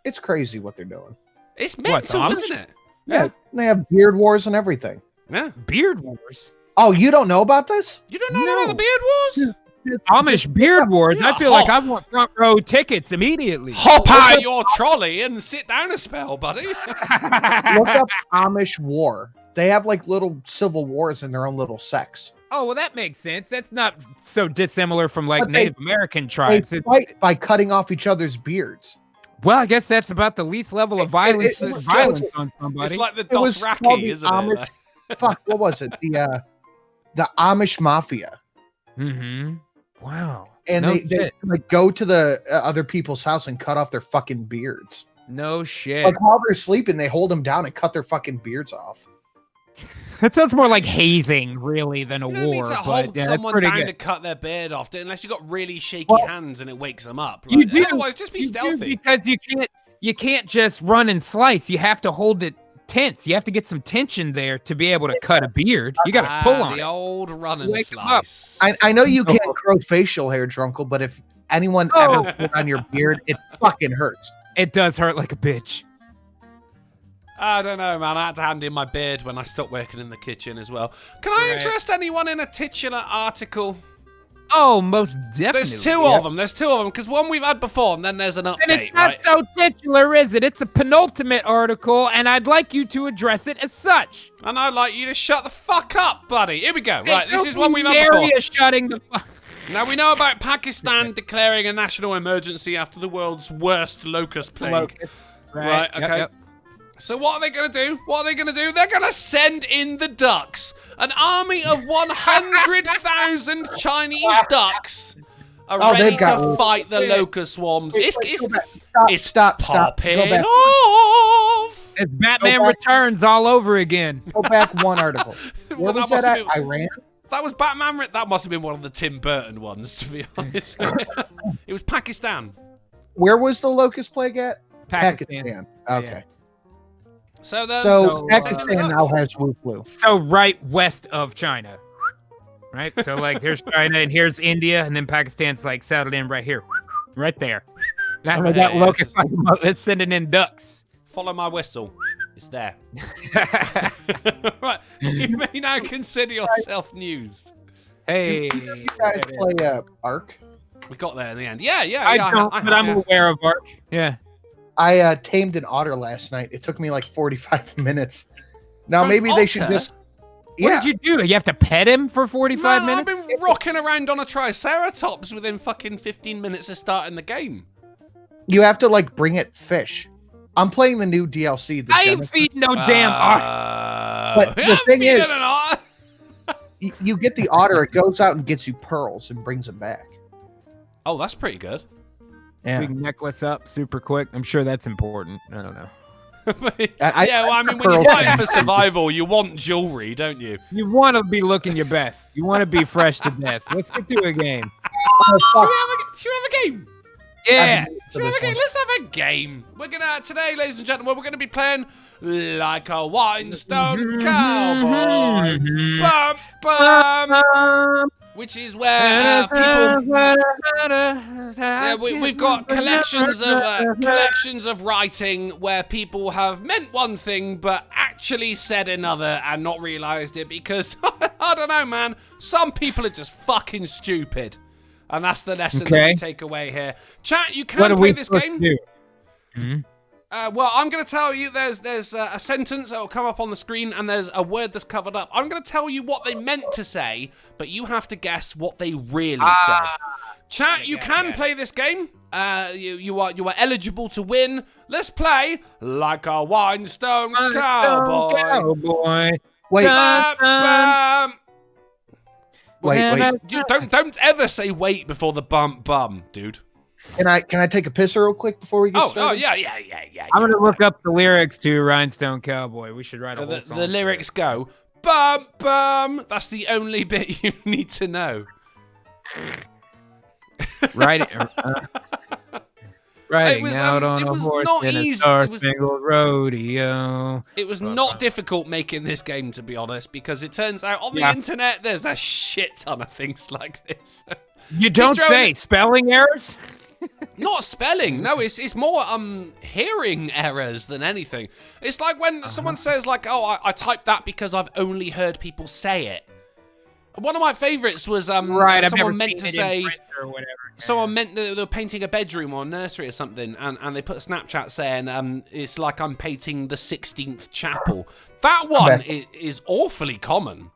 It's crazy what they're doing. It's mental, isn't it? Yeah, they have beard wars and everything. Yeah, beard wars. Oh, you don't know about this? You don't know about the beard wars? Amish beard wars. I feel like I want front row tickets immediately. Hop out of your trolley and sit down a spell, buddy. Look up Amish war. They have like little civil wars in their own little sects. Oh, well, that makes sense. That's not so dissimilar from like Native American tribes. They fight by cutting off each other's beards. Well, I guess that's about the least level of violence on somebody. It's like the Dothraki, isn't it? Fuck, what was it? The Amish Mafia. Mm-hmm. Wow. And they like go to the other people's house and cut off their fucking beards. No shit. Like while they're sleeping, they hold them down and cut their fucking beards off. That sounds more like hazing, really, than a war. You don't need to hold someone down to cut their beard off, unless you've got really shaky hands and it wakes them up. Like, you do. Otherwise, just be stealthy. Because you can't just run and slice. You have to hold it tense. You have to get some tension there to be able to cut a beard. You got to pull on the it. old run and slice. I know you can't grow facial hair, Drunkle, but if anyone ever put on your beard, it fucking hurts. It does hurt like a bitch. I don't know, man. I had to hand in my beard when I stopped working in the kitchen as well. Can I interest anyone in a titular article? Oh, most definitely. There's two of them. There's two of them, because one we've had before, and then there's an update, and it's not so titular, is it? It's a penultimate article, and I'd like you to address it as such. And I'd like you to shut the fuck up, buddy. Here we go. Right, this is one we've had before. Shutting the fuck. Now, we know about Pakistan declaring a national emergency after the world's worst locust plague. Right, okay. Yep. So what are they going to do? They're going to send in the ducks. An army of 100,000 Chinese ducks are ready to fight the locust swarms. It's popping off. It's Batman Returns all over again. Go back one article. Where was that at? Iran? That was Batman. That must have been one of the Tim Burton ones, to be honest. It was Pakistan. Where was the locust plague at? Pakistan. Okay. Yeah. So Pakistan now has Wu flu. So right west of China, right? So like there's China and here's India, and then Pakistan's like settled in right here, right there. That locust, let's send in ducks. Follow my whistle. It's there. Right. You may now consider yourself news. Hey. Do you guys play Ark? We got there in the end. Yeah. I don't, but I'm aware of Ark. Yeah. I tamed an otter last night. It took me like 45 minutes. Now maybe they should just. What did you do? You have to pet him for 45 minutes? I've been rocking around on a Triceratops within fucking 15 minutes of starting the game. You have to like bring it fish. I'm playing the new DLC. I ain't feeding no damn otter. But the thing is, you get the otter, it goes out and gets you pearls and brings them back. Oh, that's pretty good. Yeah. So you can necklace up super quick. I'm sure that's important. I don't know. I mean, when you're fighting for survival, you want jewelry, don't you? You want to be looking your best. You want to be fresh to death. Let's get to a game. Should we have a game? Yeah. Let's have a game. We're gonna today, ladies and gentlemen, we're gonna be playing like a Whinstone cowboy. Bum, bum. which is where people. Yeah, we've got collections of writing where people have meant one thing but actually said another and not realised it because I don't know, man. Some people are just fucking stupid, and that's the lesson that we take away here. Chat, you can play this game. Well, I'm going to tell you there's a sentence that will come up on the screen and there's a word that's covered up. I'm going to tell you what they meant to say, but you have to guess what they really said. Chat, you can play this game. You are eligible to win. Let's play Like a Winestone Cowboy. Wait. Wait. Don't ever say wait before the bum, dude. Can I take a piss real quick before we get started? Yeah. I'm gonna look up the lyrics to Rhinestone Cowboy. We should write a whole song. The lyrics go bum bum. That's the only bit you need to know. Riding out on a horse in a star-spangled rodeo. It was not difficult making this game, to be honest, because it turns out on the internet there's a shit ton of things like this. You don't say spelling errors. Not spelling, no. It's more hearing errors than anything. It's like when someone says like, "Oh, I typed that because I've only heard people say it." One of my favorites was someone meant to say someone meant that they were painting a bedroom or a nursery or something, and they put a Snapchat saying it's like I'm painting the 16th chapel. That one is awfully common.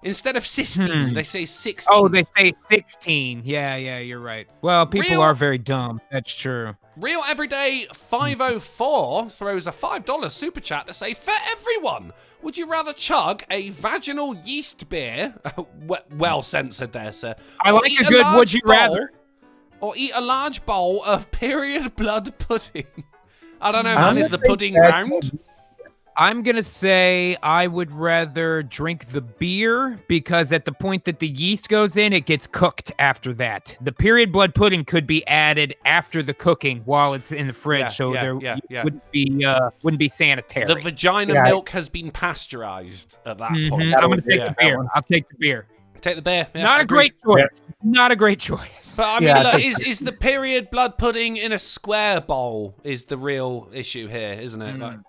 Instead of 16, they say 16. Oh, they say 16. Yeah, you're right. Well, people are very dumb. That's true. Real Everyday 504 throws a $5 super chat to say, for everyone, would you rather chug a vaginal yeast beer? Well censored there, sir. I like a good would you rather. Or eat a large bowl of period blood pudding. I don't know, man. Is the pudding round? I'm going to say I would rather drink the beer because at the point that the yeast goes in, it gets cooked after that. The period blood pudding could be added after the cooking while it's in the fridge, wouldn't be sanitary. The vagina milk has been pasteurized at that point. I'm going to take the beer. I'll take the beer. Take the beer. Yeah, Not a great choice. Not a great choice. But I mean, look, is the period blood pudding in a square bowl is the real issue here, isn't it? Like,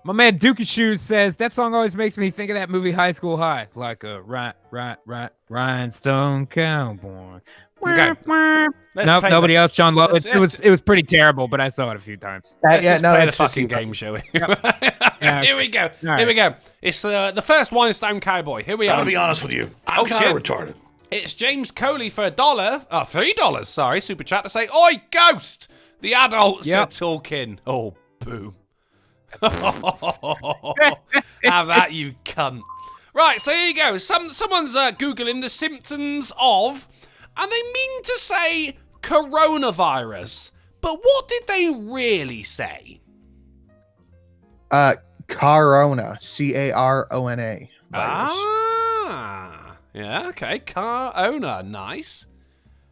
my man Dookie Shoes says, that song always makes me think of that movie High School High. Like a rhinestone cowboy. Okay. Nope, nobody else. John Love. It was pretty terrible, but I saw it a few times. Let's just play the fucking game, shall we? Here we go. Right. Here we go. It's the first Winestone Cowboy. Here we are. I'm gonna be honest with you. I'm kind of retarded. It's James Coley for $3, sorry, super chat to say, oi, ghost! The adults are talking. Oh, boo. Have that, you cunt. Right, so here you go. Someone's Googling the symptoms of, and they mean to say coronavirus. But what did they really say? Corona. C-A-R-O-N-A. Yeah, okay. Corona, nice.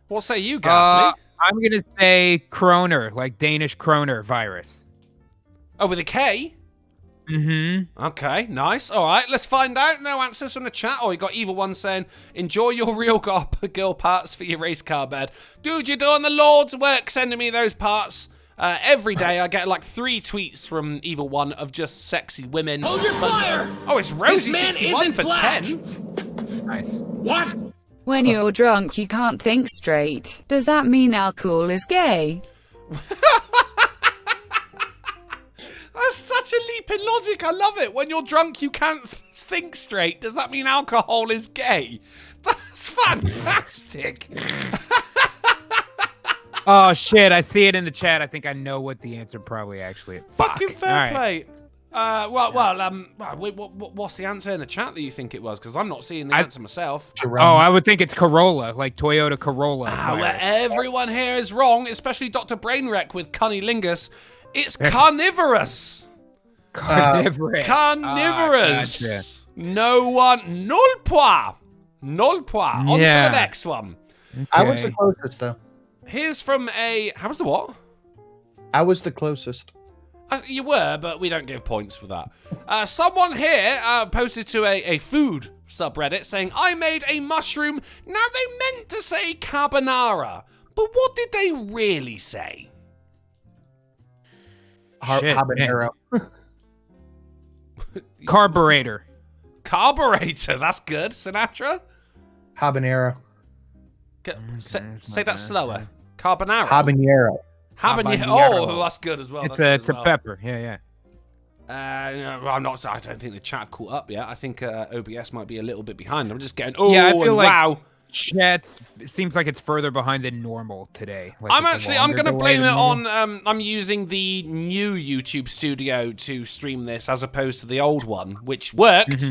What say you, Ghastly? I'm going to say Kroner, like Danish Kroner virus. Oh, with a K? Mm-hmm. Okay, nice. All right, let's find out. No answers from the chat. Oh, you got Evil One saying, enjoy your real girl parts for your race car bed. Dude, you're doing the Lord's work sending me those parts. Every day I get like 3 tweets from Evil One of just sexy women. Hold your fire! Oh, it's Rosie61 for black. 10. Nice. What? When you're drunk, you can't think straight. Does that mean alcohol is gay? That's such a leap in logic. I love it. When you're drunk, you can't think straight. Does that mean alcohol is gay? That's fantastic. Oh, shit. I see it in the chat. I think I know what the answer probably actually is. Fucking fair play. What's the answer in the chat that you think it was? Because I'm not seeing the answer myself. I would think it's Corolla, like Toyota Corolla. Well, everyone here is wrong, especially Dr. Brainwreck with Cunnilingus. It's carnivorous. Carnivorous. Carnivorous. Gotcha. No one. Null point. Null point. On to the next one. Okay. I was the closest, though. Here's from a... How was the what? I was the closest. You were, but we don't give points for that. Someone here posted to a food subreddit saying, I made a mushroom. Now, they meant to say carbonara, but what did they really say? Habanero. Carburetor. Carburetor, that's good. Sinatra? Habanero. Say that slower. Carbonara. Habanero. Habanero. Oh, that's good as well. It's That's a good as well. pepper. Yeah. I'm not. I don't think the chat have caught up yet. I think OBS might be a little bit behind. I'm just getting. Yeah, I feel and like- wow. Chat seems like it's further behind than normal today. Like I'm it's a going longer to delay blame it than normal. on. I'm using the new YouTube studio to stream this as opposed to the old one, which worked.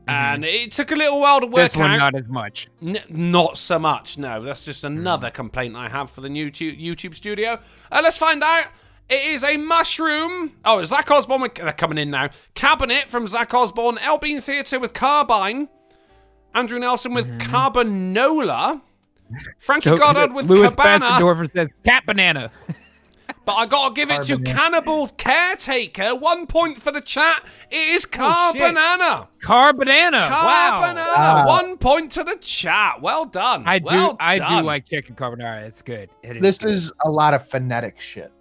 And it took a little while to work This one out. not as much. Not so much, no. That's just another complaint I have for the new YouTube studio. Let's find out. It is a mushroom. Oh, Zach Osborne. They're coming in now. Cabinet from Zach Osborne. El Bean Theatre with Carbine. Andrew Nelson with Carbanola. Frankie Goddard with Louis Cabana. Bassendorfer says cat banana. But I gotta give it to Cannibal Caretaker. 1 point for the chat. It is Carbanana. Carbanana. Carbanana. Wow. 1 point to the chat. Well done. I Well do like chicken carbonara. It's good. This is a lot of phonetic shit.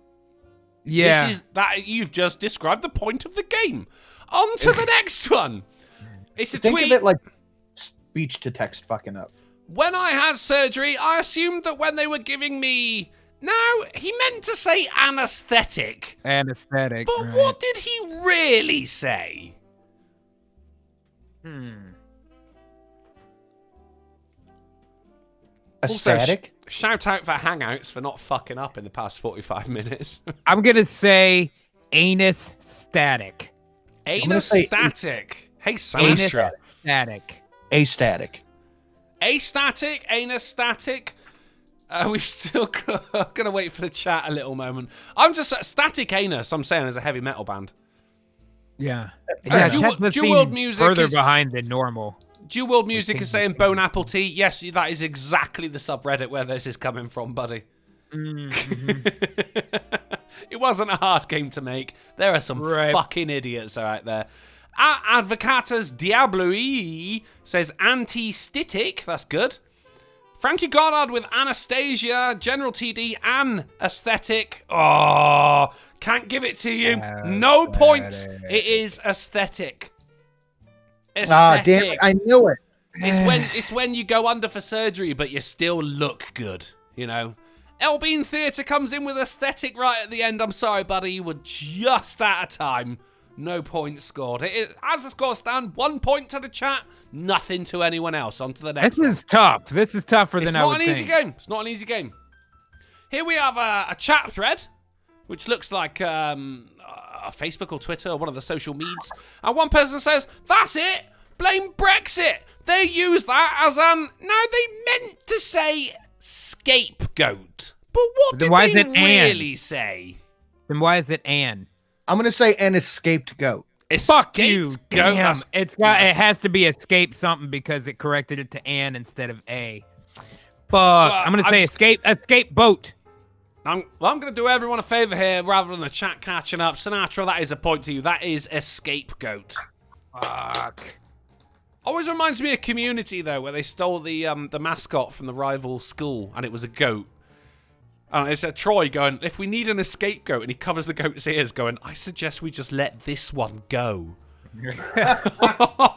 Yeah. This is that you've just described the point of the game. On to the next one. It's a Think tweet. of it like speech to text fucking up. When I had surgery, I assumed that when they were giving me. No, he meant to say anesthetic. Anesthetic. But right. what did he really say? Also, Aesthetic? shout out for Hangouts for not fucking up in the past 45 minutes. I'm gonna say anus static. Anus say static. Hey, Anus Sinatra. static. Astatic. Astatic, anus static. We've still gonna wait for the chat a little moment. I'm just static anus. I'm saying as a heavy metal band. Yeah. Yeah, Chat must New seem World Music further is- behind than normal. Dew World Music is saying bone apple tea. Yes, that is exactly the subreddit where this is coming from, buddy. It wasn't a hard game to make. There are some fucking idiots out there. Advocatus Diabloi says anti-stitic. That's good. Frankie Goddard with Anastasia, General TD, and Aesthetic. Oh, can't give it to you. No points. It is aesthetic. Ah, damn it. I knew it. It's when you go under for surgery, but you still look good, you know. El Bean Theatre comes in with aesthetic right at the end. I'm sorry, buddy. You were just out of time. No points scored. As the score stand, 1 point to the chat, nothing to anyone else. On to the next one. This is tough. This is tougher than I would think. It's not an easy game. It's not an easy game. Here we have a chat thread, which looks like Facebook or Twitter or one of the social medias. And one person says, that's it. Blame Brexit. They use that as now they meant to say scapegoat. But what Then did why is they it Anne? really say? Then why is it Anne? I'm going to say an escaped goat. Fuck you. Escaped Damn. goat. It has to be escape something because it corrected it to Anne instead of A. Fuck. I'm going to say escape boat. I'm going to do everyone a favor here rather than the chat catching up. Sinatra, that is a point to you. That is a scapegoat. Fuck. Always reminds me of Community, though, where they stole the mascot from the rival school, and it was a goat. And it's Troy going, if we need an scapegoat, and he covers the goat's ears going, I suggest we just let this one go.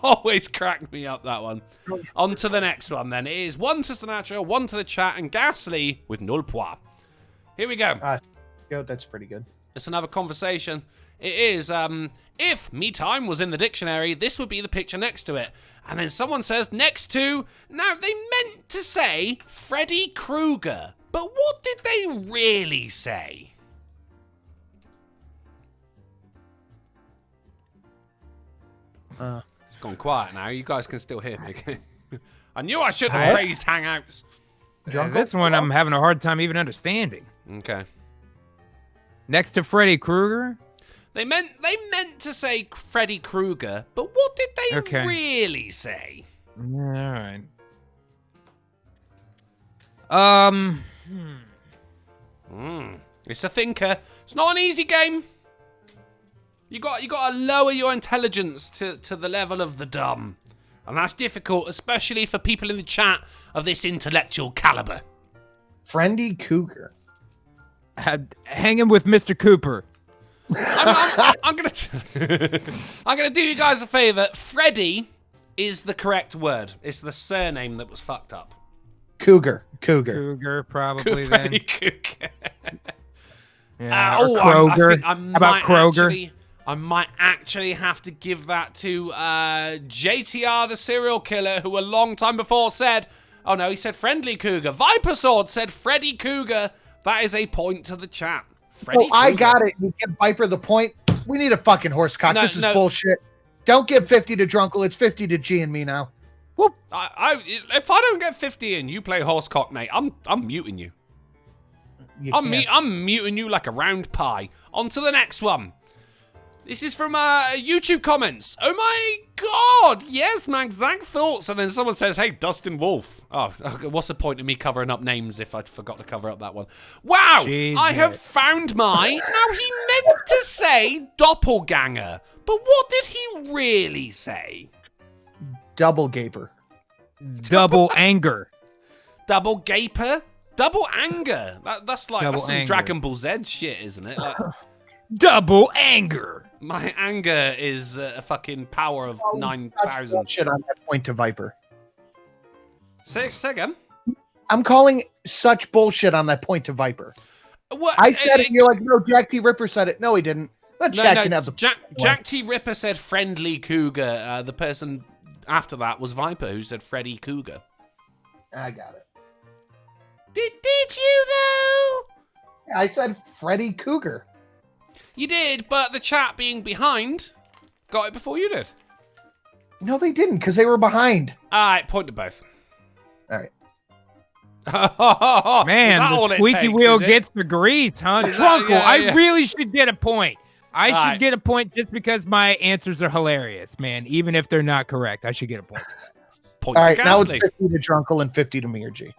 Always cracked me up, that one. On to the next one, then. It is 1 to Sinatra, 1 to the chat, and Ghastly with null point. Here we go. Goat, that's pretty good. It's another conversation. It is, if me time was in the dictionary, this would be the picture next to it. And then someone says, next to, now they meant to say Freddy Krueger, but what did they really say? It's gone quiet now. You guys can still hear me. I knew I shouldn't have praised Hangouts. This one I'm having a hard time even understanding. Okay. Next to Freddy Krueger? They meant to say Freddy Krueger, but what did they really say? All right. It's a thinker. It's not an easy game. You got to lower your intelligence to the level of the dumb. And that's difficult, especially for people in the chat of this intellectual caliber. Friendly Cougar. Hanging with Mr. Cooper. I'm gonna do you guys a favor. Freddy is the correct word. It's the surname that was fucked up. Cougar. Cougar, probably Freddy then. Cougar. Yeah, or Kroger. I How about Kroger? I might actually have to give that to JTR, the serial killer, who a long time before said, oh no, he said Friendly Cougar. Viper Sword said Freddy Cougar. That is a point to the chat. Freddy Cougar. I got it. You give Viper the point. We need a fucking horsecock. This is bullshit. Don't give 50 to Drunkle. It's 50 to G and me now. Well, if I don't get 50 and you play horsecock, mate, I'm muting you. I'm muting you like a round pie. On to the next one. This is from YouTube comments. Oh my god, yes, my exact thoughts. And then someone says, hey, Dustin Wolf. Oh, what's the point of me covering up names if I forgot to cover up that one? Wow, Jesus. I have found my... Now, he meant to say doppelganger, but what did he really say? Double gaper. Double anger. Double gaper? Double anger. That's like Double some anger. Dragon Ball Z shit, isn't it? Like, Double anger. my anger is a fucking power of 9,000. Shit on that point to Viper. Say again. I'm calling such bullshit on that point to Viper. What? I said it, and you're like, no, Jack T. Ripper said it. No, he didn't. Let Jack can have the Jack T. Ripper said Friendly Cougar. The person after that was Viper, who said Freddy Cougar. I got it. Did you, though? I said Freddy Cougar. You did, but the chat being behind got it before you did. No, they didn't, because they were behind. All right, point to both. All right. Man, the squeaky wheel gets the grease, huh? Drunkle, yeah. I really should get a point. I All should right. get a point just because my answers are hilarious, man. Even if they're not correct, I should get a point. Point All to right, now it's Ghastly. 50 to Drunkle and 50 to me or G.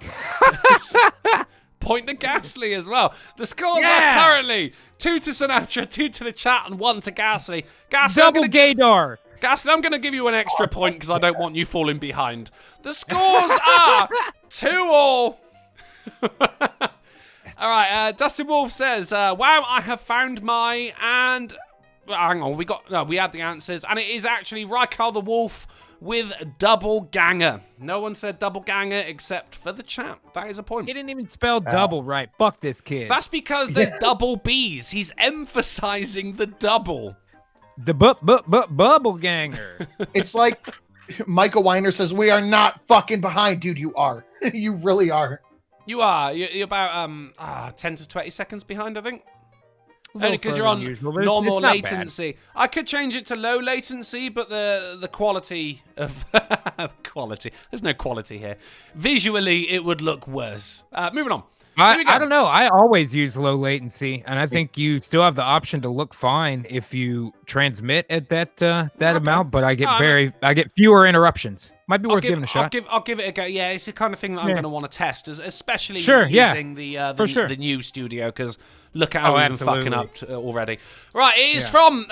Point to Ghastly as well. The scores Yeah. are currently 2 to Sinatra, 2 to the chat, and 1 to Ghastly. Ghastly, Double gaydar. Ghastly, I'm going to give you an extra point because I don't want you falling behind. The scores are 2-all. All right, Dustin Wolf says, wow, I have found my, and hang on, we had the answers, and it is actually Raikal the Wolf with double ganger. No one said double ganger except for the chat. That is a point. He didn't even spell double right. Fuck this kid. That's because there's double B's. He's emphasizing the double. The bubble ganger. It's like Michael Weiner says, we are not fucking behind. Dude, you are. You really are. You are. You're about 10 to 20 seconds behind, I think. Only because you're on normal it's not latency. I could change it to low latency, but the quality of quality. There's no quality here. Visually, it would look worse. Moving on. Here we go. I don't know. I always use low latency, and I think you still have the option to look fine if you transmit at that amount. But I get fewer interruptions. Might be worth giving a shot. I'll give it a go. Yeah, it's the kind of thing that I'm going to want to test, especially yeah. using the new studio, because look at how we're fucking up already. Right, it is from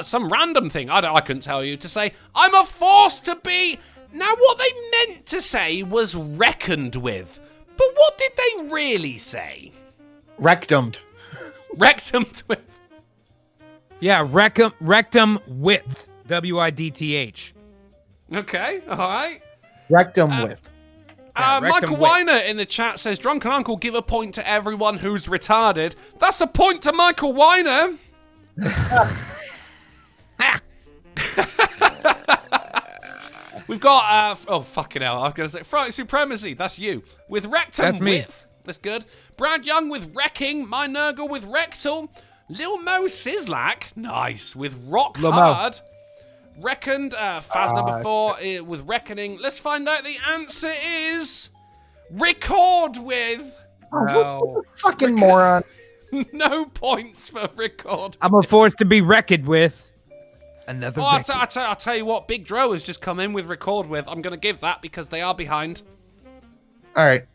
some random thing. I couldn't tell you to say. I'm a force to be. Now, what they meant to say was reckoned with. But what did they really say? Rectumed. Rectumed with. Yeah, rectum width. WIDTH. Okay, all right. Rectum with. Michael Weiner in the chat says, Drunken Uncle, give a point to everyone who's retarded. That's a point to Michael Weiner. We've got, oh, fucking hell, I was going to say, Friday Supremacy, that's you. With rectum That's me. width. That's good. Brad Young with wrecking. My Nurgle with rectal. Lil Mo Sislak, nice, with rock Lil Mo. hard. Reckoned, Faz number 4 with reckoning. Let's find out the answer is record with. Oh, Fucking moron. No points for record. I'm a force to be reckoned with. Another Oh, record. I'll tell you what, Big Dro has just come in with record with. I'm going to give that because they are behind. All right.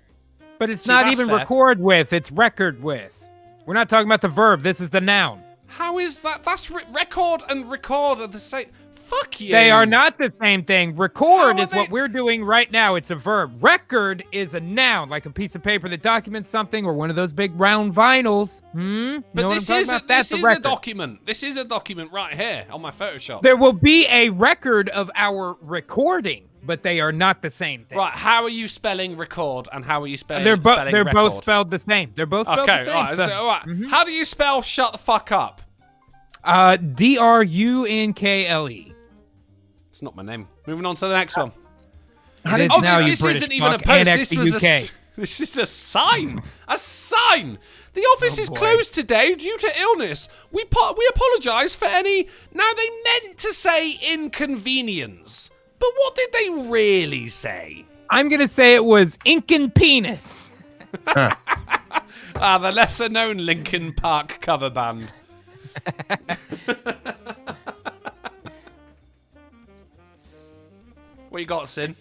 But it's See, not that's even fair. record with, it's record with. We're not talking about the verb. This is the noun. How is that? That's record and record are the same. Fuck you. They are not the same thing. Record How are is what they- we're doing right now. It's a verb. Record is a noun, like a piece of paper that documents something or one of those big round vinyls. But You know what I'm this talking is about? a, That's this a is a record. document. This is a document right here on my Photoshop. There will be a record of our recording, but they are not the same thing. Right, how are you spelling record and how are you spelling They're spelling both record? spelled the same. They're both spelled Okay, the same. all right. So, all right. How do you spell shut the fuck up? Drunkle. It's not my name. Moving on to the next one. It is Oh, now, you this British isn't even a fuck. post. Annex This the was UK. this is a sign. A sign. The office is boy. closed today due to illness. We apologise for any. Now they meant to say inconvenience, but what did they really say? I'm going to say it was Incan Penis. The lesser-known Linkin Park cover band. What you got, Sin?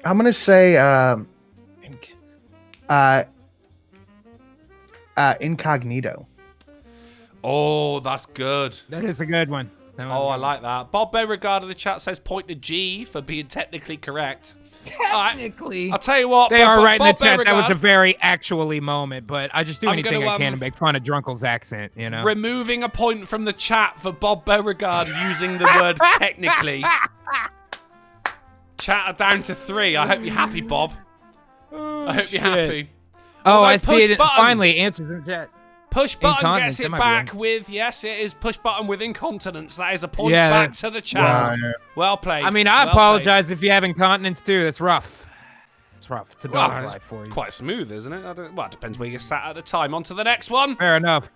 I'm gonna say incognito. Oh, that's good. That is a good one. That was Oh, I good. like that. Bob Beauregard in the chat says point to G for being technically correct. Technically. I'll tell you what. They are right in the Bob chat. That was a Beauregard, very actually moment, but I just do I'm anything gonna, I can to make fun of Drunkle's accent, you know? removing a point from the chat for Bob Beauregard using the word technically. Chat are down to 3. I hope you're happy, Bob. I hope you're happy. Oh, Although I see push it. button- Finally, answers in the chat. Push button Incontinence, gets that it might be back with, yes, it is push button with incontinence. That is a point Yeah, back that- to the chat. Well played. I mean, I Well apologize if you have incontinence too. That's rough. It's rough. It's a played. Well, dog's it's life for you. quite smooth, isn't it? Well, it depends where you're sat at the time. On to the next one. Fair enough.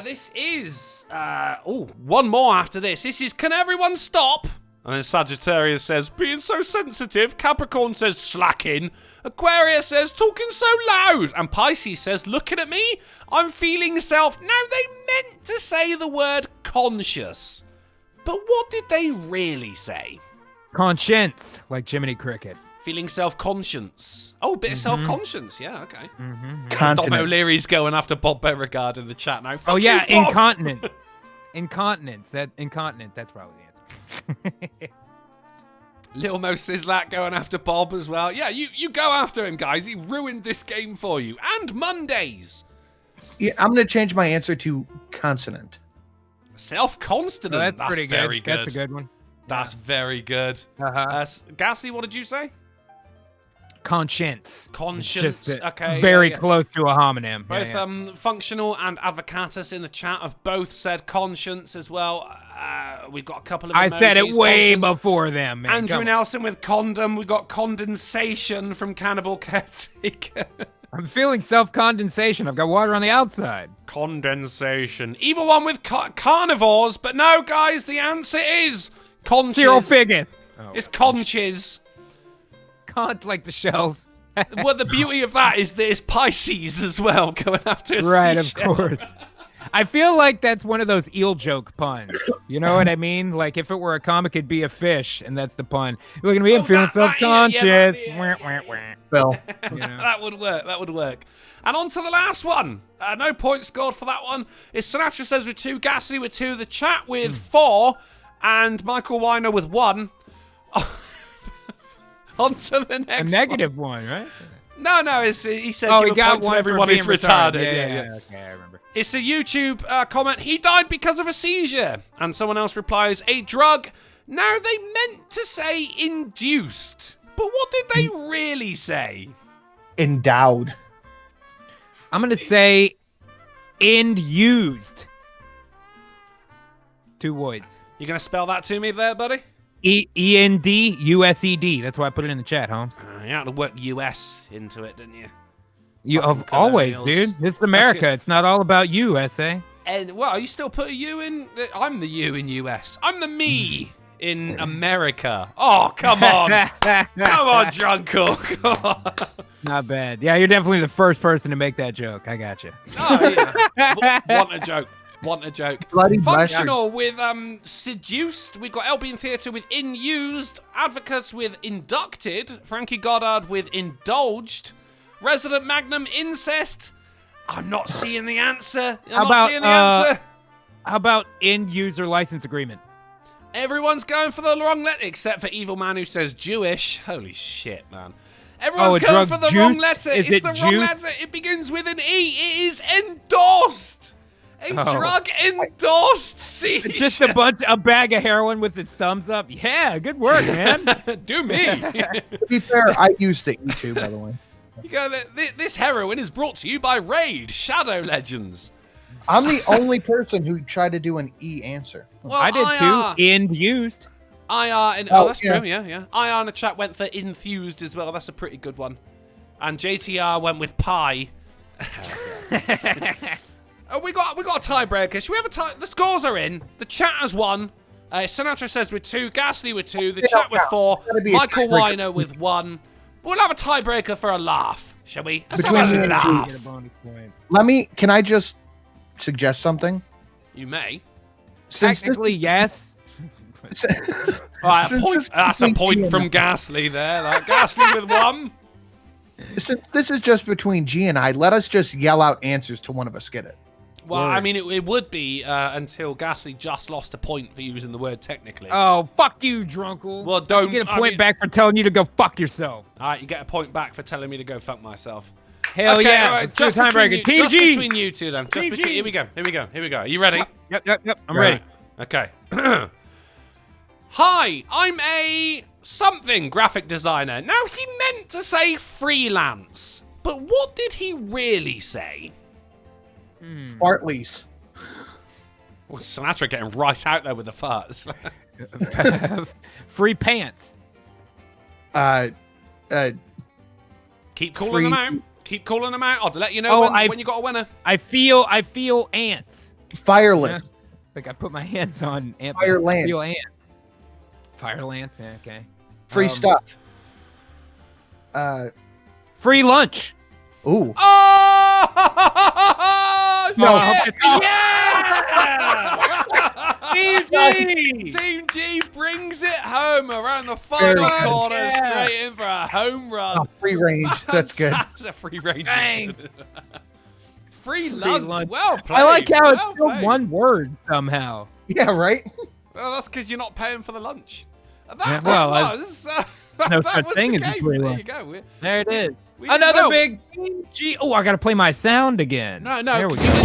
This is, one more after this. This is, can everyone stop? And then Sagittarius says, being so sensitive. Capricorn says, slacking. Aquarius says, talking so loud. And Pisces says, looking at me, I'm feeling self. Now, they meant to say the word conscious. But what did they really say? Conscience, like Jiminy Cricket. Feeling self-conscious. Oh, bit of self-conscience. Yeah, okay. Dom Continent. O'Leary's going after Bob Beauregard in the chat now. Oh Fuck yeah, you, Bob. incontinence. Incontinence. Incontinent. That's probably the answer. Little Mo Sislak going after Bob as well. Yeah, you go after him, guys. He ruined this game for you. And Mondays. Yeah, I'm gonna change my answer to consonant. Self-constant. Oh, that's pretty good. Very good. That's a good one. That's very good. Uh-huh. Gassy, what did you say? Conscience. Conscience. Just Okay. very yeah. close to a homonym. Both Yeah, yeah. Functional and Advocatus in the chat have both said conscience as well. We've got a couple of I said it emojis. way Conscience. before them, man. Andrew Come on. Nelson with condom. We've got condensation from Cannibal Caretaker. I'm feeling self-condensation. I've got water on the outside. Condensation. Evil one with carnivores, but no, guys, the answer is conches. Zero figures. Oh, It's conches. Can't like the shells. Well, the beauty of that is there's Pisces as well going after a Right, of seashell. course. I feel like that's one of those eel joke puns. You know what I mean? Like if it were a comic, it'd be a fish, and that's the pun. Look at me, I'm feeling yeah, self-conscious. yeah. Wah, wah, wah. Phil. You know? That would work. That would work. And on to the last one. No points scored for that one. It's Sinatra says with 2, Gassy with 2, the chat with 4, and Michael Weiner with 1. On to the A next negative one, right? one. No, he said Oh, give he a got point to one for everyone being who's retarded. Yeah. Okay, I remember. It's a YouTube comment. He died because of a seizure. And someone else replies, a drug. Now, they meant to say induced. But what did they really say? Endowed. I'm gonna say end used. 2 words. You going to spell that to me there, buddy? ENDUSED. That's why I put it in the chat, Holmes. You had to work US into it, didn't you? You Fucking always, colonials. dude. This is America. It's not all about you, SA. And, well, you still put a U in? I'm the U in US. I'm the me in America. Oh, come on. Come on, Drunkle. Come on. Not bad. Yeah, you're definitely the first person to make that joke. I got you. Oh, yeah. Want a joke. Want a joke. Bloody bastard. Functional with seduced. We've got Albion Theatre with inused. Advocates with inducted. Frankie Goddard with indulged. Resident Magnum incest. I'm not seeing the answer. How about end user license agreement? Everyone's going for the wrong letter, except for Evil Man who says Jewish. Holy shit, man. Everyone's going for the wrong letter. It's the wrong letter. It begins with an E. It is endorsed. A drug endorsed seizure. It's just a bag of heroin with its thumbs up. Yeah, good work, man. Do me. To be fair, I used the E2, by the way. You go, this heroin is brought to you by Raid Shadow Legends. I'm the only person who tried to do an E answer. Well, I did too. End used. That's true. Yeah. IR in the chat went for enthused as well. That's a pretty good one. And JTR went with pie. We got a tiebreaker. Should we have a tie? The scores are in. The chat has won. Sinatra says with 2. Ghastly with 2. The chat with 4. Michael Wino with 1. We'll have a tiebreaker for a laugh, shall we? Let's have a laugh. Can I just suggest something? You may. Technically, yes. That's a point from Ghastly there. Like Ghastly with 1. Since this is just between G and I, let us just yell out answers till one of us get it. Well, I mean, it would be until Ghastly just lost a point for using the word technically. Oh, fuck you, Drunkle. Well, don't get a point back for telling you to go fuck yourself. All right, you get a point back for telling me to go fuck myself. Hell yeah. All right, just between you two then. Here we go. Are you ready? Yep. I'm ready. Okay. Hi, I'm a something graphic designer. Now, he meant to say freelance, but what did he really say? Fartleys. Well, Sinatra getting right out there with the farts. Free pants. Keep calling them out. Keep calling them out. I'll let you know when you got a winner. I feel ants. Fireless. Like I put my hands on ant. Fire lance. Feel ants. Fire lance. Yeah, okay. Free stuff. Free lunch. Ooh. Oh! No. Yeah! Team G brings it home around the final corner, straight in for a home run. Oh, free range. That's good. That's a free range. Free lunch. Well played. I like how it's still one word somehow. Yeah, right? Well, that's because you're not paying for the lunch. No such thing as a free lunch. There you go. There it is. Another big G. Oh, I got to play my sound again. No. There we go. No.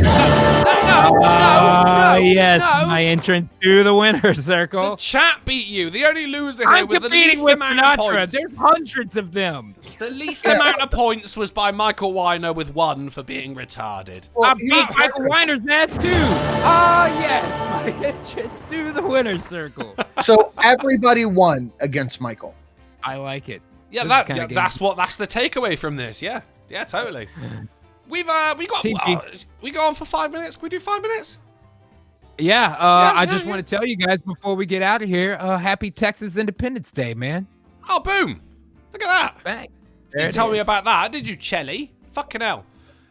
Yes, my entrance to the winner's circle. The chat beat you. The only loser here with the least amount of points. There's hundreds of them. The least amount of points was by Michael Wino with 1 for being retarded. Well, I beat Michael Winer's ass too. Yes, my entrance to the winner's circle. So everybody won against Michael. I like it. Yeah, that's the takeaway from this. Yeah, totally. We go on for 5 minutes. Can we do 5 minutes? Yeah, I just want to tell you guys before we get out of here, happy Texas Independence Day, man. Oh, boom. Look at that. Bang. You didn't tell me about that, did you, Chelly? Fucking hell.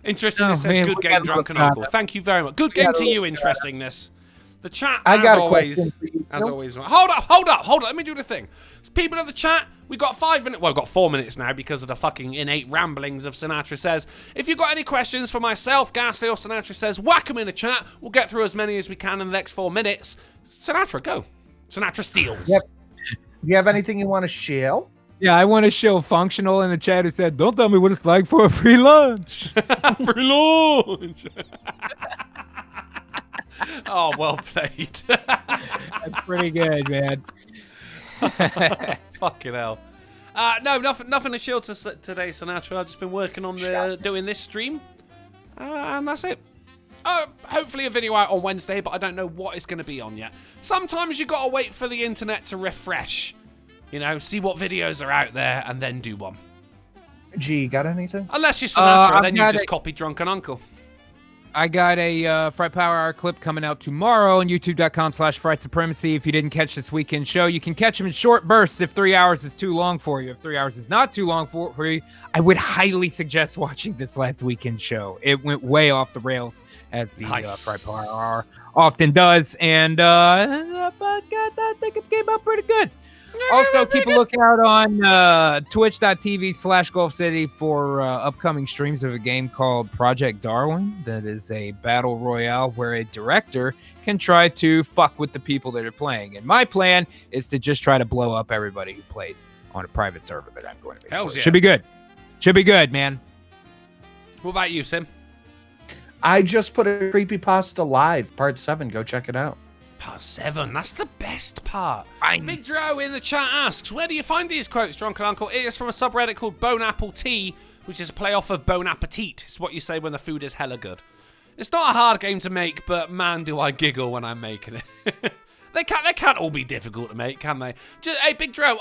Interestingness says good game, Drunken Uncle. Thank you very much. Good game to you, Interestingness. The chat, as always. Hold up. Let me do the thing. People of the chat, we've got 5 minutes. Well, we've got 4 minutes now because of the fucking innate ramblings of Sinatra Says. If you've got any questions for myself, Ghastly, or Sinatra Says, whack them in the chat. We'll get through as many as we can in the next 4 minutes. Sinatra, go. Sinatra steals. Yep. You have anything you want to share? Yeah, I want to show Functional in the chat who said, don't tell me what it's like for a free lunch. Free lunch. Oh, well played. That's pretty good, man. Fucking hell. No, nothing to show today, Sinatra. I've just been working on doing this stream. And that's it. Hopefully a video out on Wednesday, but I don't know what it's going to be on yet. Sometimes you got to wait for the internet to refresh. You know, see what videos are out there and then do one. Gee, got anything? Unless you're Sinatra, then you just copy Drunken Uncle. I got a Fright Power Hour clip coming out tomorrow on youtube.com/Fright Supremacy. If you didn't catch this weekend show, you can catch them in short bursts if 3 hours is too long for you. If 3 hours is not too long for you, I would highly suggest watching this last weekend show. It went way off the rails, as the Fright Power Hour often does. And but I think it came out pretty good. Also, keep a lookout on twitch.tv/Gulf City for upcoming streams of a game called Project Darwin. That is a battle royale where a director can try to fuck with the people that are playing. And my plan is to just try to blow up everybody who plays on a private server that I'm going to be. Hells yeah. Should be good. Should be good, man. What about you, Sim? I just put a creepypasta live, part 7. Go check it out. Part 7, that's the best part. Fine. Big Dro in the chat asks, where do you find these quotes, Drunken Uncle? It is from a subreddit called Bone Apple Tea, which is a play-off of Bon Appetit. It's what you say when the food is hella good. It's not a hard game to make, but man, do I giggle when I'm making it. They can't all be difficult to make, can they? Just, hey, Big Dro,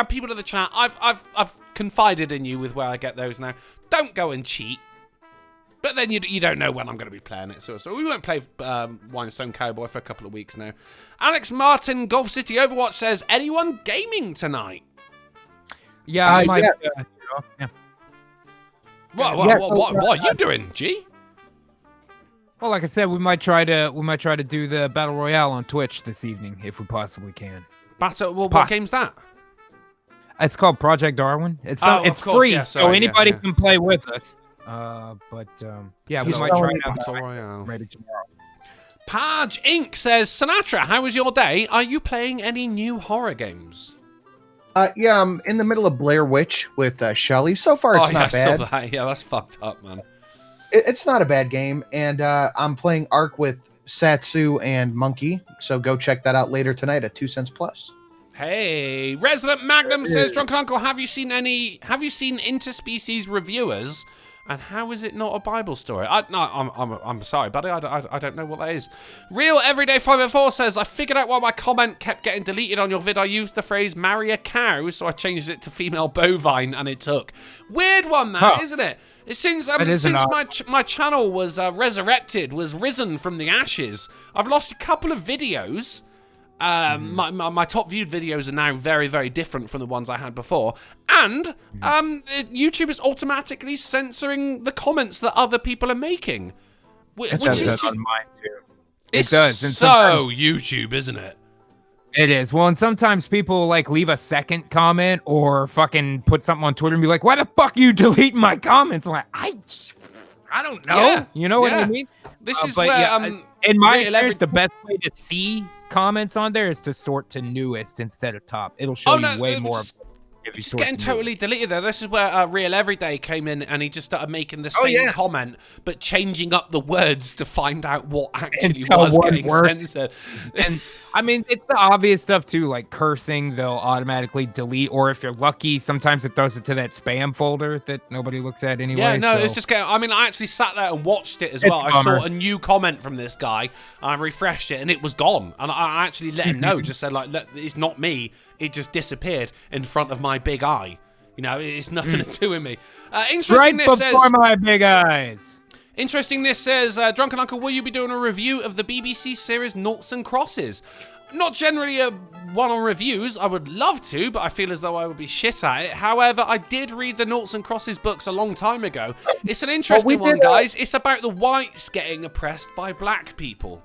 people in the chat, I've confided in you with where I get those now. Don't go and cheat. But then you don't know when I'm going to be playing it. So we won't play Winestone Cowboy for a couple of weeks now. Alex Martin, Gulf City Overwatch says, anyone gaming tonight? Yeah, I might. Yeah. What are you doing, G? Well, like I said, we might try to do the battle royale on Twitch this evening if we possibly can. What game's that? It's called Project Darwin. It's of course, free, yeah, so anybody can play with us. We might try it out Battle Royale. ready tomorrow. Page Inc. says, Sinatra, how was your day? Are you playing any new horror games? Yeah, I'm in the middle of Blair Witch with Shelly. So far, it's not bad. That. Yeah, that's fucked up, man. It's not a bad game, and I'm playing Ark with Satsu and Monkey. So go check that out later tonight at 2 cents plus. Hey, Resident Magnum says, Drunken Uncle, have you seen interspecies reviewers? And how is it not a Bible story? I'm sorry, buddy. I don't know what that is. Real Everyday 504 says, I figured out why my comment kept getting deleted on your vid. I used the phrase marry a cow, so I changed it to female bovine, and it took. Weird one, that, isn't it? Since my channel was resurrected, was risen from the ashes, I've lost a couple of videos. My top viewed videos are now very, very different from the ones I had before. And YouTube is automatically censoring the comments that other people are making. Which is just, on mine too. It does. And so YouTube, isn't it? It is. Well, and sometimes people like leave a second comment or fucking put something on Twitter and be like, why the fuck are you deleting my comments? I'm like, I don't know. Yeah. You know what I mean? This is where in my experience, the best way to see comments on there is to sort to newest instead of top. It'll show you way more. It's getting totally deleted there. This is where Real Everyday came in and he just started making the same comment, but changing up the words to find out what actually was getting censored. And I mean, it's the obvious stuff too, like cursing, they'll automatically delete, or if you're lucky, sometimes it throws it to that spam folder that nobody looks at anyway. Yeah, no, so. it's just I mean, I actually sat there and watched it as well. I saw a new comment from this guy, I refreshed it, and it was gone. And I actually let him know, just said, like, it's not me. It just disappeared in front of my big eye. You know, it's nothing to do with me. Right before my big eyes. Interestingness says, Drunken Uncle, will you be doing a review of the BBC series Noughts and Crosses? Not generally a one on reviews. I would love to, but I feel as though I would be shit at it. However, I did read the Noughts and Crosses books a long time ago. It's an interesting one, guys. It's about the whites getting oppressed by black people.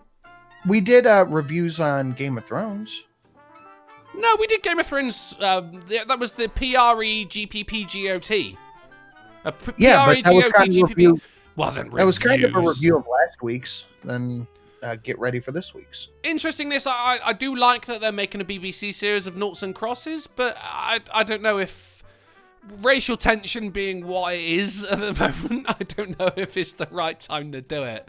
We did reviews on Game of Thrones. No, we did Game of Thrones. That was the PREGPPGOT. Yeah, but that was kind of a review. Wasn't reviews. That was kind of a review of last week's. Then get ready for this week's. Interestingness, I do like that they're making a BBC series of Noughts and Crosses, but I don't know if racial tension being what it is at the moment, I don't know if it's the right time to do it.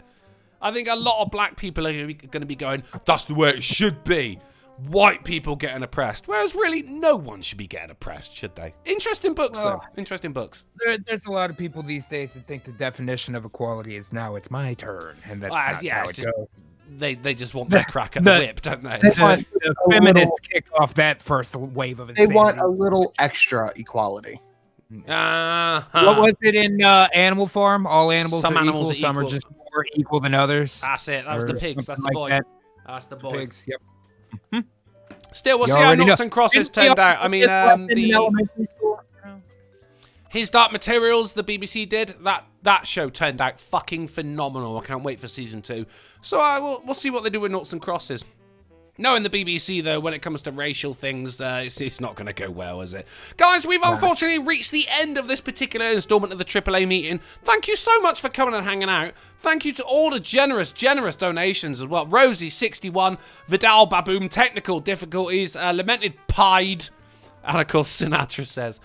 I think a lot of black people are going to be going, that's the way it should be. White people getting oppressed, whereas really no one should be getting oppressed, should they? Interesting books, though. Interesting books. There's a lot of people these days that think the definition of equality is now it's my turn, and that's not how it goes. They just want their crack at the whip, don't they? They want the feminists kick off that first wave of insanity. They want a little extra equality. What was it in Animal Farm? All animals some are animals equal. Some are just more equal than others. That's it. That was the pigs. That's the boy. That's the boy. Pigs. Yep. Still, we'll see how Noughts and Crosses turned out. I mean, his Dark Materials, the BBC did, that show turned out fucking phenomenal. I can't wait for season 2. So we'll see what they do with Noughts and Crosses. Knowing the BBC, though, when it comes to racial things, it's not going to go well, is it? Guys, we've unfortunately reached the end of this particular installment of the AAA meeting. Thank you so much for coming and hanging out. Thank you to all the generous donations as well. Rosie61, Vidal Baboom, Technical Difficulties, Lamented Pied, and of course Sinatra says.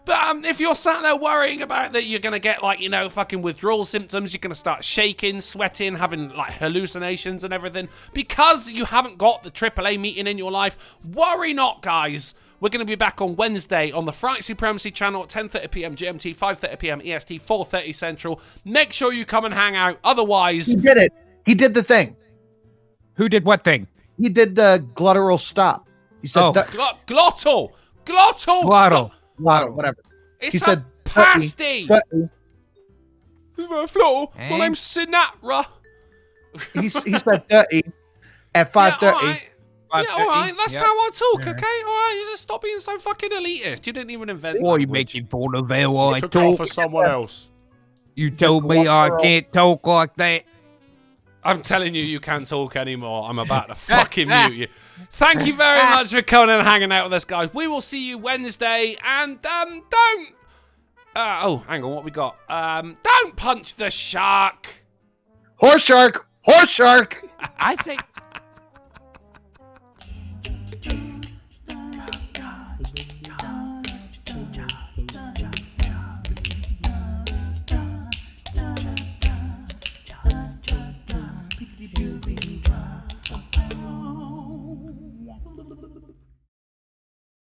But if you're sat there worrying about that you're going to get, like, fucking withdrawal symptoms, you're going to start shaking, sweating, having, like, hallucinations and everything, because you haven't got the AAA meeting in your life, worry not, guys. We're going to be back on Wednesday on the Fright Supremacy channel at 10:30 p.m. GMT, 5:30 p.m. EST, 4:30 Central. Make sure you come and hang out. Otherwise... He did it. He did the thing. Who did what thing? He did the glottal stop. He said... Glottal! Glottal. Whatever. It's He a said pasty! Flo, Eh? my name's Sinatra. He said 30 at 5:30. Yeah, all right. That's Yep. how I talk, okay? All right, you just stop being so fucking elitist. You didn't even invent Boy, you language. making fun of how I Took talk. off for someone else. You told me I can't talk like that. I'm telling you, you can't talk anymore. I'm about to fucking mute you. Thank you very much for coming and hanging out with us, guys. We will see you Wednesday, and don't... oh, hang on, what we got? Don't punch the shark. Horse shark. I say...